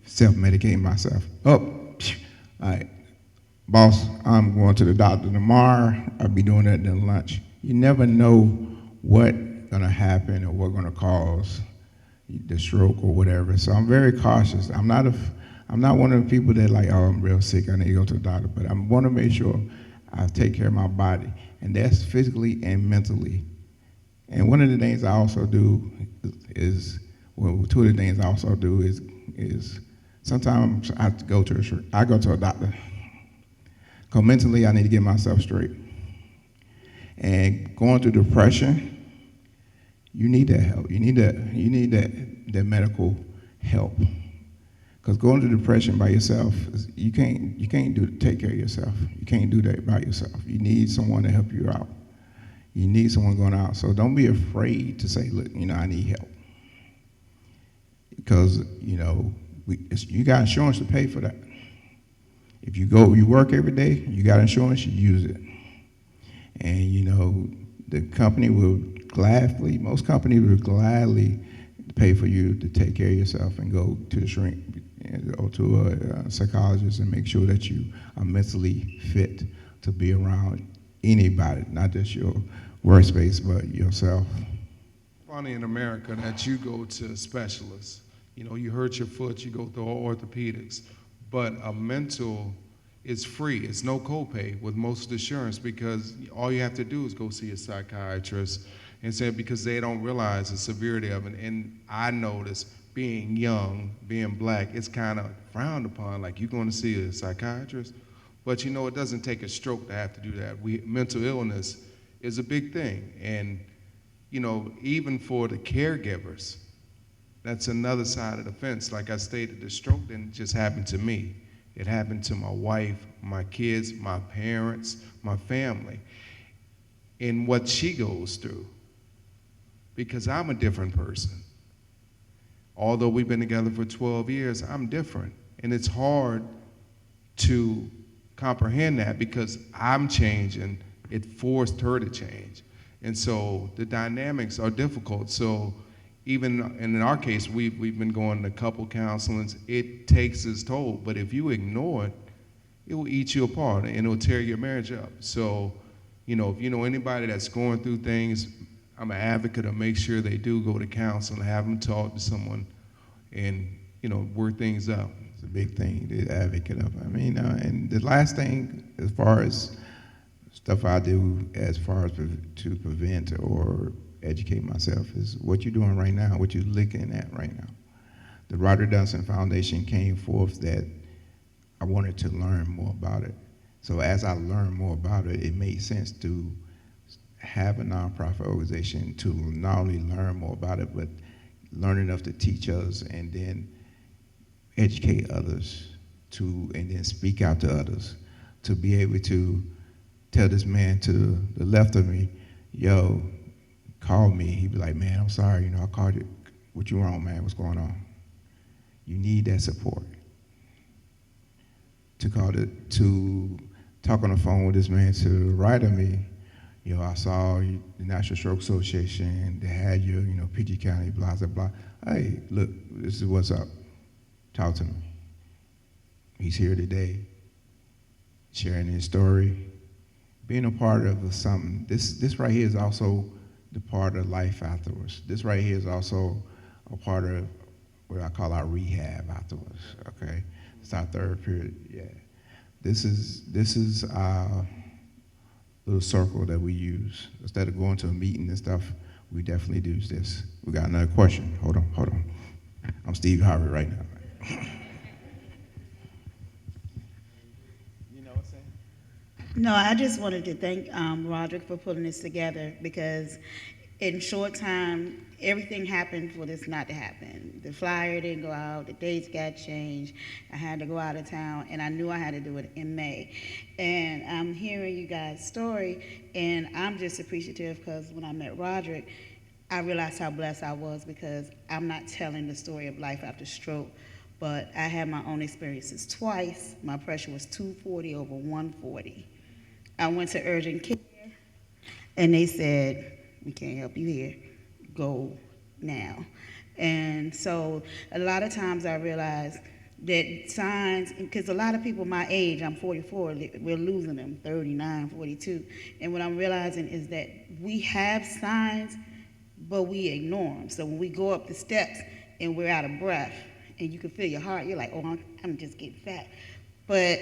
self-medicate myself. All right, boss, I'm going to the doctor tomorrow. I'll be doing that during lunch. You never know what's gonna happen or what's gonna cause the stroke or whatever. So I'm very cautious. I'm not one of the people that I'm real sick, I need to go to the doctor, but I want to make sure I take care of my body, and that's physically and mentally. And one of the things I also do is two of the things I also do is sometimes I go to a doctor, because mentally I need to get myself straight. And going through depression, you need that help. You need that medical help. Because going through depression by yourself, you can't take care of yourself. You can't do that by yourself. You need someone to help you out. You need someone going out. So don't be afraid to say, look, I need help. Because, you got insurance to pay for that. If you work every day, you got insurance, you use it. And, the company will most companies will gladly pay for you to take care of yourself and go to the shrink or to a psychologist and make sure that you are mentally fit to be around anybody, not just your workspace, but yourself. Funny in America that you go to specialists. You hurt your foot, you go through orthopedics, but a mental is free. It's no copay with most insurance, because all you have to do is go see a psychiatrist, and say, because they don't realize the severity of it. And I noticed, being young, being black, it's kind of frowned upon, like you're going to see a psychiatrist. But it doesn't take a stroke to have to do that. Mental illness is a big thing. And, even for the caregivers, that's another side of the fence. Like I stated, the stroke didn't just happen to me. It happened to my wife, my kids, my parents, my family, and what she goes through. Because I'm a different person. Although we've been together for 12 years, I'm different. And it's hard to comprehend that, because I'm changing. It forced her to change. And so the dynamics are difficult. So even in our case, we've been going to couple counselings. It takes its toll. But if you ignore it, it will eat you apart and it will tear your marriage up. So, if you know anybody that's going through things, I'm an advocate of make sure they do go to counseling, have them talk to someone, and work things out. It's a big thing to advocate of. And the last thing, as far as stuff I do, as far as to prevent or educate myself, is what you're doing right now, what you're looking at right now. The Roderick Dunston Foundation came forth that I wanted to learn more about it. So as I learned more about it, it made sense to have a nonprofit organization to not only learn more about it, but learn enough to teach others and then educate others and then speak out to others, to be able to tell this man to the left of me, yo, call me. He'd be like, man, I'm sorry, I called you. What you wrong, man? What's going on? You need that support. To talk on the phone with this man to the right of me, I saw the National Stroke Association, they had your, PG County, blah, blah, blah. Hey, look, this is what's up. Talk to me. He's here today, sharing his story, being a part of something. This right here is also the part of life afterwards. This right here is also a part of what I call our rehab afterwards, okay? It's our third period, yeah. This is our little circle that we use. Instead of going to a meeting and stuff, we definitely do this. We got another question. Hold on. I'm Steve Harvey right now. You know what I'm saying? No, I just wanted to thank Roderick for putting this together, because in short time, everything happened for this not to happen. The flyer didn't go out, the dates got changed, I had to go out of town, and I knew I had to do it in May. And I'm hearing you guys' story, and I'm just appreciative because when I met Roderick, I realized how blessed I was because I'm not telling the story of life after stroke, but I had my own experiences twice. My pressure was 240 over 140. I went to urgent care, and they said, we can't help you here. Go now. And so a lot of times I realized that signs, because a lot of people my age, I'm 44, we're losing them, 39, 42. And what I'm realizing is that we have signs, but we ignore them. So when we go up the steps and we're out of breath, and you can feel your heart, you're like, oh, I'm just getting fat. But,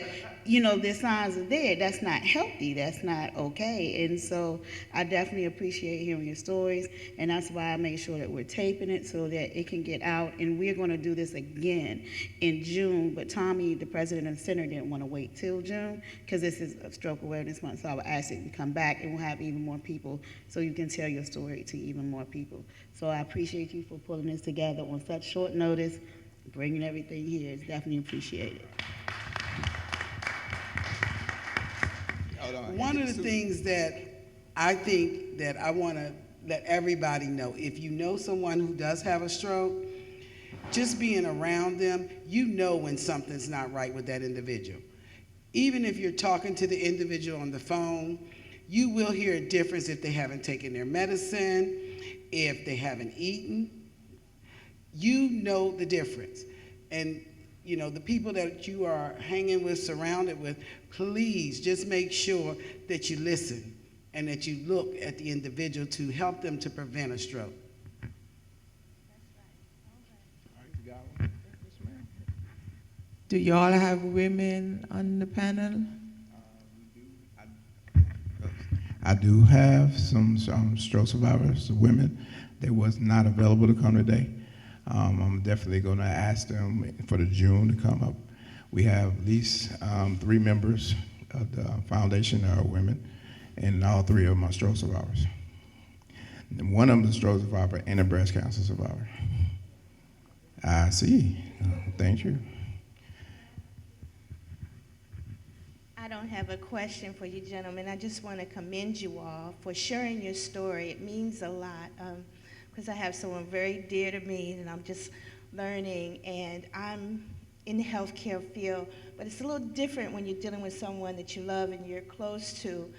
you know, the signs are there. That's not healthy. That's not okay. And so I definitely appreciate hearing your stories, and that's why I make sure that we're taping it so that it can get out. And we're going to do this again in June, but Tommy, the president of the center, didn't want to wait till June because this is a Stroke Awareness Month, so I would ask that you come back and we'll have even more people so you can tell your story to even more people. So I appreciate you for pulling this together on such short notice, bringing everything here. It's definitely appreciated. One of the things that I think that I want to let everybody know, if you know someone who does have a stroke, just being around them, you know when something's not right with that individual. Even if you're talking to the individual on the phone, you will hear a difference if they haven't taken their medicine, if they haven't eaten. You know the difference. And you know, the people that you are hanging with, surrounded with, please just make sure that you listen and that you look at the individual to help them to prevent a stroke. Do y'all have women on the panel? I do have some stroke survivors, women that was not available to come today. I'm definitely going to ask them for the June to come up. We have at least 3 members of the foundation that are women, and all 3 of them are stroke survivors. And one of them is a stroke survivor and a breast cancer survivor. I see. Thank you. I don't have a question for you gentlemen. I just want to commend you all for sharing your story. It means a lot. Because I have someone very dear to me and I'm just learning, and I'm in the healthcare field, but it's a little different when you're dealing with someone that you love and you're close to.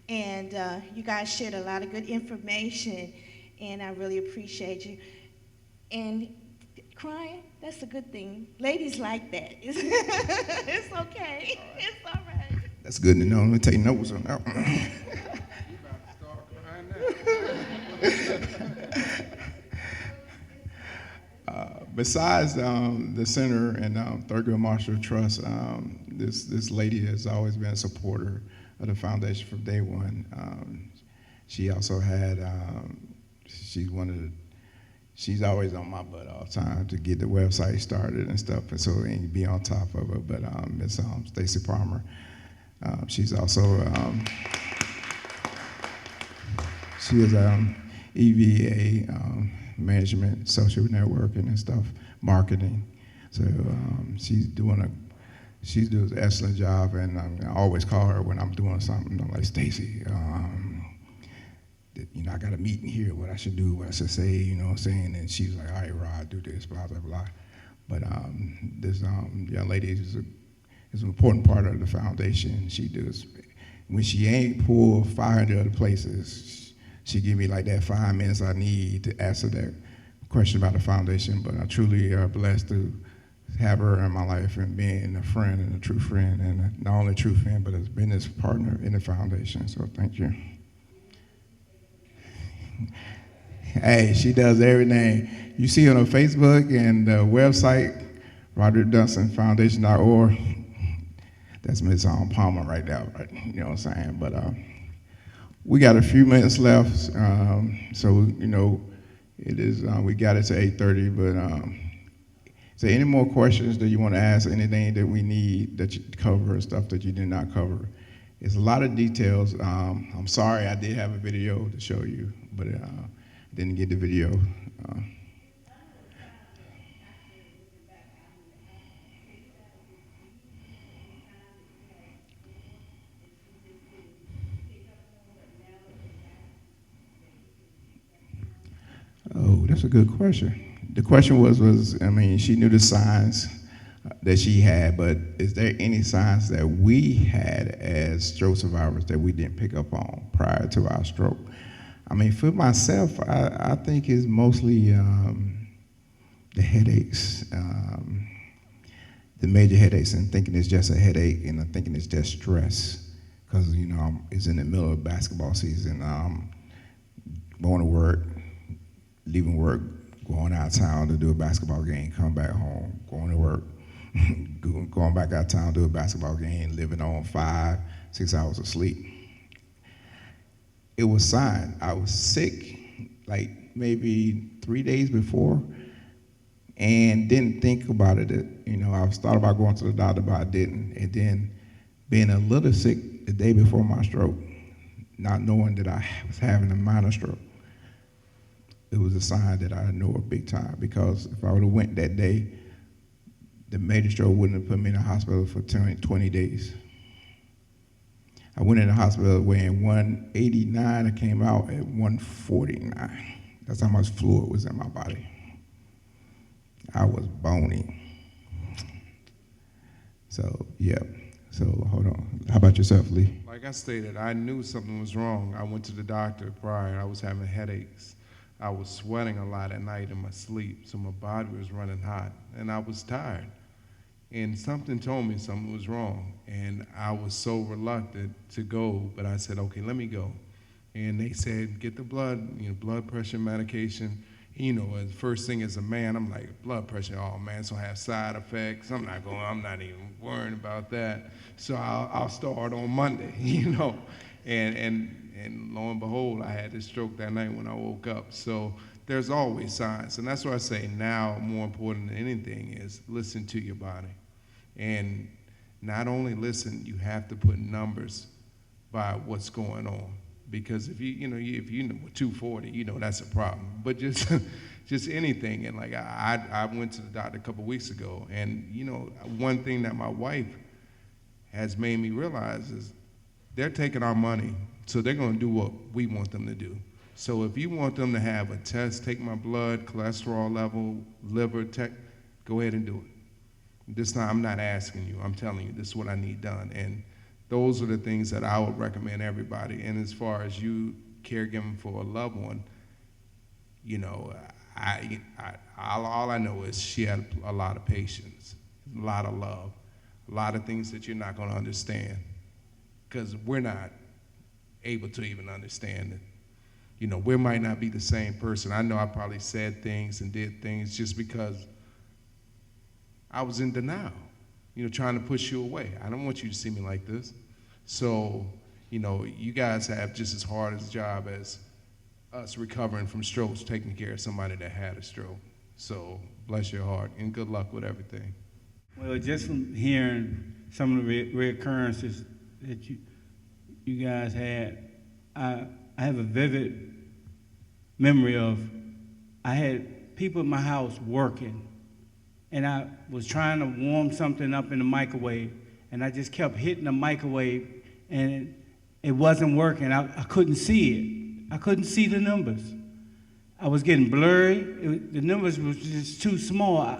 And you guys shared a lot of good information, and I really appreciate you. And crying, that's a good thing. Ladies like that. It's okay. It's all right. That's good to know. Let me take notes on that one. Besides the center and Thurgood Marshall Trust, this lady has always been a supporter of the foundation from day one. She also had, she's always on my butt all the time to get the website started and stuff, and so and be on top of it. But Miss Stacy Palmer, she's also she is EVA. Management, social networking and stuff, marketing. So she's doing an excellent job, and I always call her when I'm doing something. I'm like, Stacy, I got a meeting here, what I should do, what I should say, you know what I'm saying? And she's like, all right, Rod, do this, blah, blah, blah. But this young lady is an important part of the foundation. She does, when she ain't pulled 500 other places, she give me like that 5 minutes I need to answer that question about the foundation. But I truly are blessed to have her in my life and being a friend and a true friend, and not only a true friend, but a business partner in the foundation. So thank you. Hey, she does everything. You see on her Facebook and the website, Roderick Dunston Foundation.org. That's Ms. Palmer right there, right? You know what I'm saying? But we got a few minutes left, so you know, it is. We got it to 8:30. But is there any more questions that you want to ask? Anything that we need that you cover, stuff that you did not cover? It's a lot of details. I'm sorry I did have a video to show you, but didn't get the video. Uh, Oh, that's a good question. The question was, I mean, she knew the signs that she had, but is there any signs that we had as stroke survivors that we didn't pick up on prior to our stroke? I mean, for myself, I think it's mostly the headaches, the major headaches, and thinking it's just a headache, and I'm thinking it's just stress, because, you know, it's in the middle of basketball season, going to work, leaving work, going out of town to do a basketball game, come back home, going to work, going back out of town, do a basketball game, living on 5-6 hours of sleep. It was signed. I was sick like maybe 3 days before and didn't think about it. You know, I was thought about going to the doctor, but I didn't. And then being a little sick the day before my stroke, not knowing that I was having a minor stroke, it was a sign that I know it big time, because if I would have went that day, the major stroke wouldn't have put me in the hospital for 20 days. I went in the hospital weighing 189, I came out at 149. That's how much fluid was in my body. I was bony. So, yeah. So, hold on. How about yourself, Lee? Like I stated, I knew something was wrong. I went to the doctor prior. I was having headaches. I was sweating a lot at night in my sleep, so my body was running hot, and I was tired. And something told me something was wrong, and I was so reluctant to go, but I said, okay, let me go. And they said, get the blood pressure medication. You know, the first thing as a man, I'm like, blood pressure, oh man, it's gonna have side effects. I'm not even worrying about that. So I'll start on Monday, you know. And lo and behold, I had this stroke that night when I woke up. So there's always signs. And that's why I say now, more important than anything is listen to your body. And not only listen, you have to put numbers by what's going on. Because if you know 240, you know that's a problem. But just anything. And like I went to the doctor a couple weeks ago, and you know, one thing that my wife has made me realize is they're taking our money, so they're going to do what we want them to do. So if you want them to have a test, take my blood, cholesterol level, liver, go ahead and do it. This time I'm not asking you. I'm telling you, this is what I need done. And those are the things that I would recommend everybody. And as far as you caregiving for a loved one, you know, all I know is she had a lot of patience, a lot of love, a lot of things that you're not going to understand, because we're not able to even understand it. You know, we might not be the same person. I know I probably said things and did things just because I was in denial, you know, trying to push you away. I don't want you to see me like this. So, you know, you guys have just as hard a job as us recovering from strokes, taking care of somebody that had a stroke. So, bless your heart, and good luck with everything. Well, just from hearing some of the reoccurrences that you guys had, I have a vivid memory of, I had people in my house working, and I was trying to warm something up in the microwave, and I just kept hitting the microwave, and it wasn't working. I couldn't see it. I couldn't see the numbers. I was getting blurry. The numbers were just too small.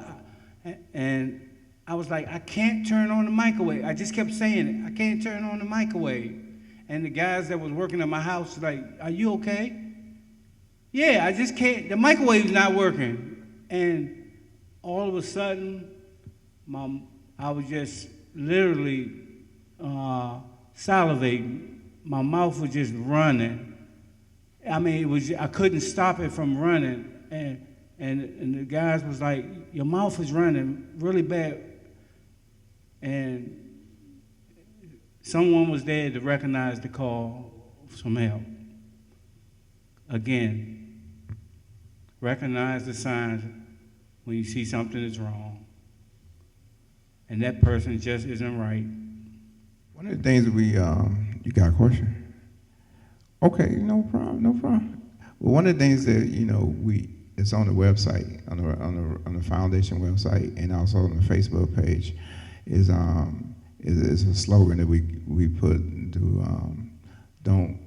And I was like, I can't turn on the microwave. I just kept saying it. I can't turn on the microwave. And the guys that was working at my house was like, are you okay? Yeah, I just can't. The microwave's not working. And all of a sudden, I was just literally salivating. My mouth was just running. I mean, I couldn't stop it from running. And the guys was like, your mouth is running really bad. And someone was there to recognize the call for some help. Again, recognize the signs when you see something is wrong. And that person just isn't right. One of the things you got a question? Okay, no problem. Well, one of the things that it's on the website, on the foundation website, and also on the Facebook page, is a slogan that we put to don't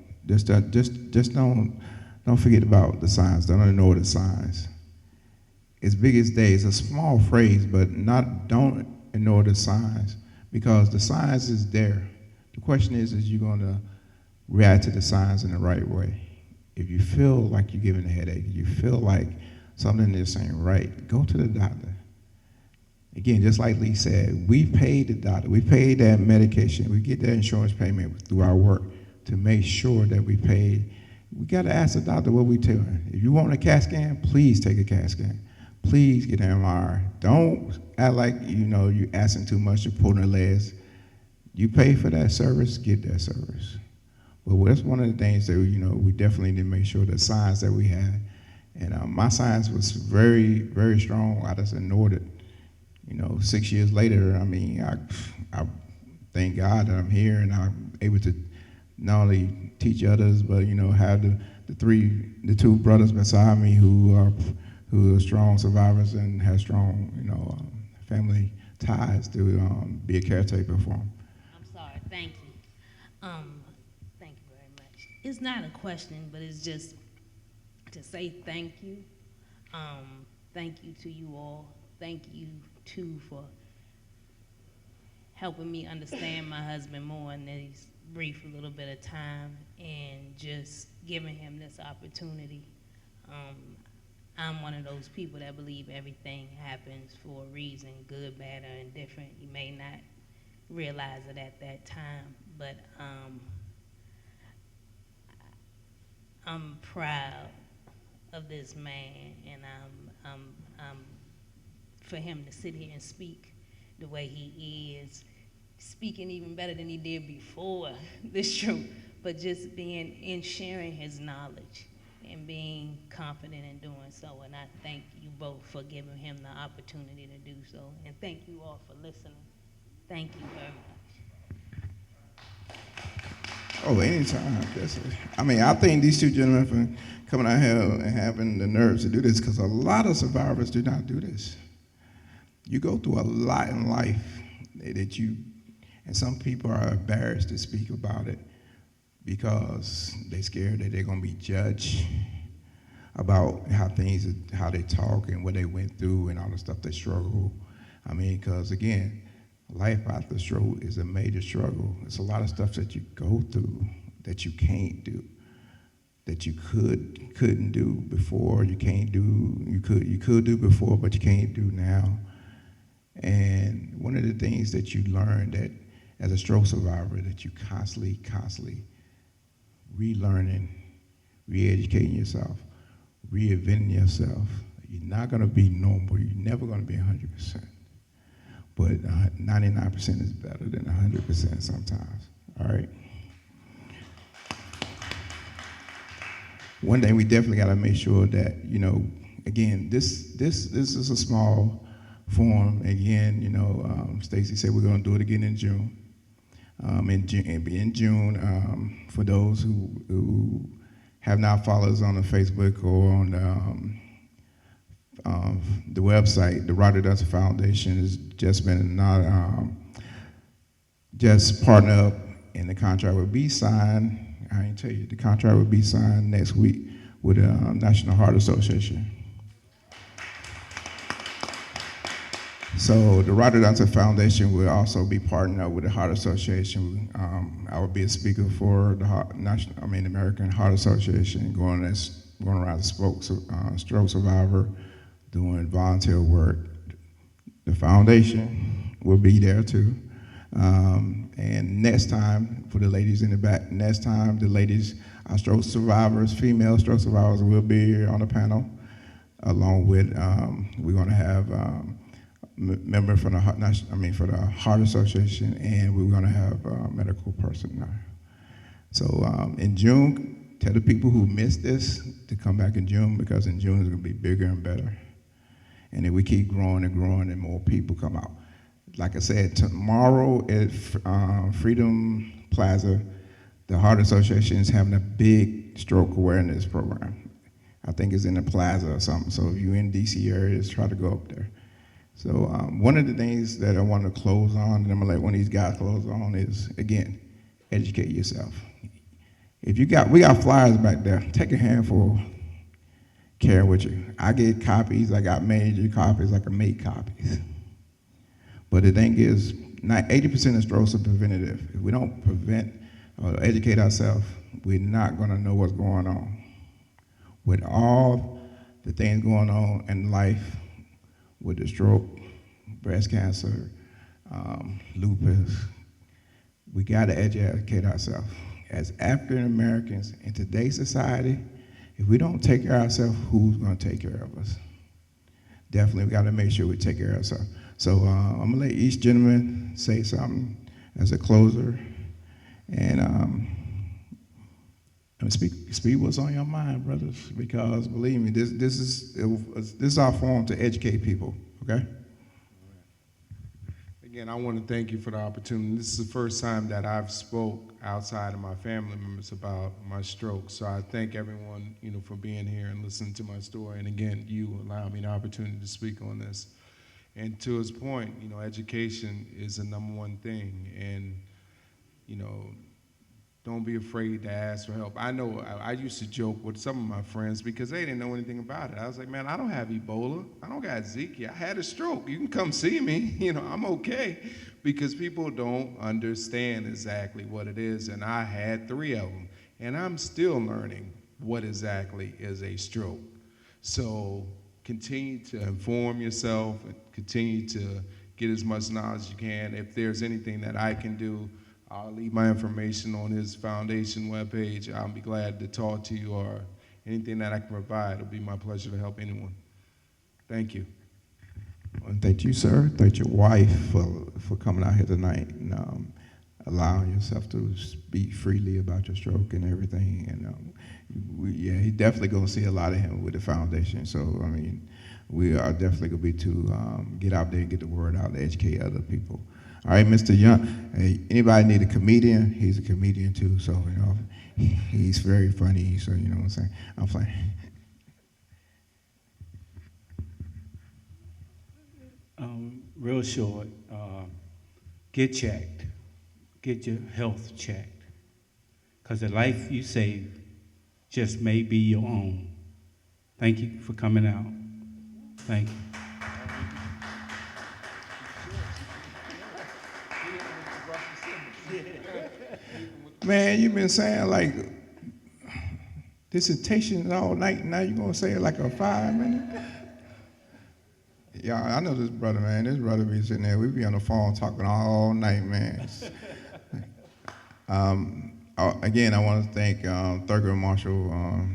forget about the signs. Don't ignore the signs. As big as day, it's a small phrase, but don't ignore the signs, because the signs is there. The question is you going to react to the signs in the right way? If you feel like you're giving a headache, you feel like something is ain't right, go to the doctor. Again, just like Lee said, we paid the doctor, we paid that medication, we get that insurance payment through our work to make sure that we paid. We got to ask the doctor what we're doing. If you want a CAT scan, please take a CAT scan. Please get an MRI. Don't act like you're asking too much, you're pulling the legs. You pay for that service, get that service. Well, that's one of the things that we definitely need to make sure the signs that we had. And my science was very, very strong. I just ignored it. 6 years later, I thank God that I'm here and I'm able to not only teach others, but have the two brothers beside me who are strong survivors and have strong family ties to be a caretaker for them. I'm sorry. Thank you. Thank you very much. It's not a question, but it's just to say thank you. Thank you to you all. Thank you too for helping me understand my husband more in these brief little bit of time and just giving him this opportunity. I'm one of those people that believe everything happens for a reason, good, bad, or indifferent. You may not realize it at that time, but I'm proud of this man, and I'm for him to sit here and speak the way he is, speaking even better than he did before the stroke, but just being in sharing his knowledge and being confident in doing so. And I thank you both for giving him the opportunity to do so. And thank you all for listening. Thank you very much. Oh, anytime. I think these two gentlemen for coming out here and having the nerves to do this, because a lot of survivors do not do this. You go through a lot in life and some people are embarrassed to speak about it because they're scared that they're going to be judged about how they talk and what they went through and all the stuff they struggle. Because again, life after stroke is a major struggle. It's a lot of stuff that you go through that you can't do, that you couldn't do before. You can't do. You could do before, but you can't do now. And one of the things that you learn that as a stroke survivor, that you constantly relearning, re-educating yourself, reinventing yourself. You're not going to be normal. You're never going to be 100%. But 99% is better than 100% sometimes. All right? One thing we definitely got to make sure that, again, this is a small forum. Again, Stacy said we're going to do it again in June. In June, for those who have not followed us on the Facebook or on the website, the Roderick Dunston Foundation has just been just partnered up, and the contract will be signed. I can tell you, the contract will be signed next week with the National Heart Association. So the Roderick Dunston Foundation will also be partnering up with the Heart Association. I will be a speaker for the American Heart Association, going around the stroke survivor, doing volunteer work. The foundation will be there too. And next time, for the ladies in the back, the ladies, our stroke survivors, female stroke survivors, will be here on the panel, along with we're going to have member for the Heart Association, and we're going to have medical personnel. So in June, tell the people who missed this to come back in June, because in June it's going to be bigger and better. And then we keep growing and growing, and more people come out. Like I said, tomorrow at Freedom Plaza, the Heart Association is having a big stroke awareness program. I think it's in the plaza or something. So if you're in DC area, just try to go up there. So one of the things that I want to close on, and I'm gonna let one of these guys close on, is again, educate yourself. If we got flyers back there, take a handful, carry with you. I get copies, I got major copies, I can make copies. But the thing is, 80% of strokes are preventative. If we don't prevent or educate ourselves, we're not gonna know what's going on. With all the things going on in life, with the stroke, breast cancer, lupus, we gotta educate ourselves. As African Americans in today's society, if we don't take care of ourselves, who's gonna take care of us? Definitely, we gotta make sure we take care of ourselves. So I'm gonna let each gentleman say something as a closer, and speak what's on your mind, brothers, because believe me, this is our forum to educate people, okay? Again, I want to thank you for the opportunity. This is the first time that I've spoke outside of my family members about my stroke. So I thank everyone, for being here and listening to my story. And again, you allow me the opportunity to speak on this. And to his point, education is the number one thing. And, don't be afraid to ask for help. I know I used to joke with some of my friends because they didn't know anything about it. I was like, man, I don't have Ebola. I don't got Zika. I had a stroke. You can come see me. I'm okay. Because people don't understand exactly what it is. And I had 3 of them. And I'm still learning what exactly is a stroke. So continue to inform yourself and continue to get as much knowledge as you can. If there's anything that I can do, I'll leave my information on his foundation webpage. I'll be glad to talk to you, or anything that I can provide. It'll be my pleasure to help anyone. Thank you. Well, thank you, sir. Thank your wife for coming out here tonight and allowing yourself to speak freely about your stroke and everything. And he definitely gonna see a lot of him with the foundation. So we are definitely gonna be to get out there and get the word out to educate other people. All right, Mr. Young. Hey, anybody need a comedian? He's a comedian too, so he's very funny. So you know what I'm saying. I'm playing. Real short. Get checked. Get your health checked, because the life you save just may be your own. Thank you for coming out. Thank you. Man, you've been saying like dissertations all night. Now you're gonna say it like a 5-minute? Yeah, I know this brother, man. This brother be sitting there. We be on the phone talking all night, man. Again, I want to thank Thurgood Marshall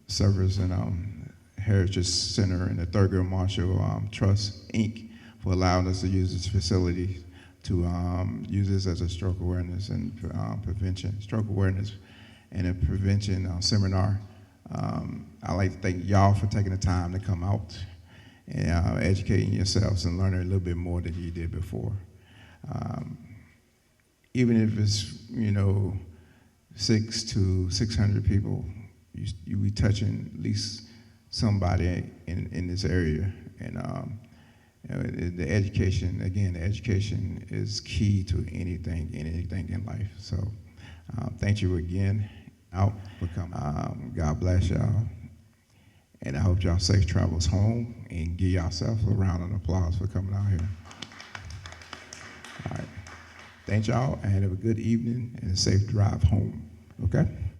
Service and Heritage Center and the Thurgood Marshall Trust, Inc. for allowing us to use this facility to use this as a stroke awareness and prevention, stroke awareness and a prevention seminar. I'd like to thank y'all for taking the time to come out and educating yourselves and learning a little bit more than you did before. Even if it's, 600 to 600 people, you be touching at least somebody in this area. And the education, again, the education is key to anything in life. So thank you again out for coming. God bless y'all. And I hope y'all safe travels home, and give yourself a round of applause for coming out here. All right. Thank y'all, and have a good evening and a safe drive home. Okay?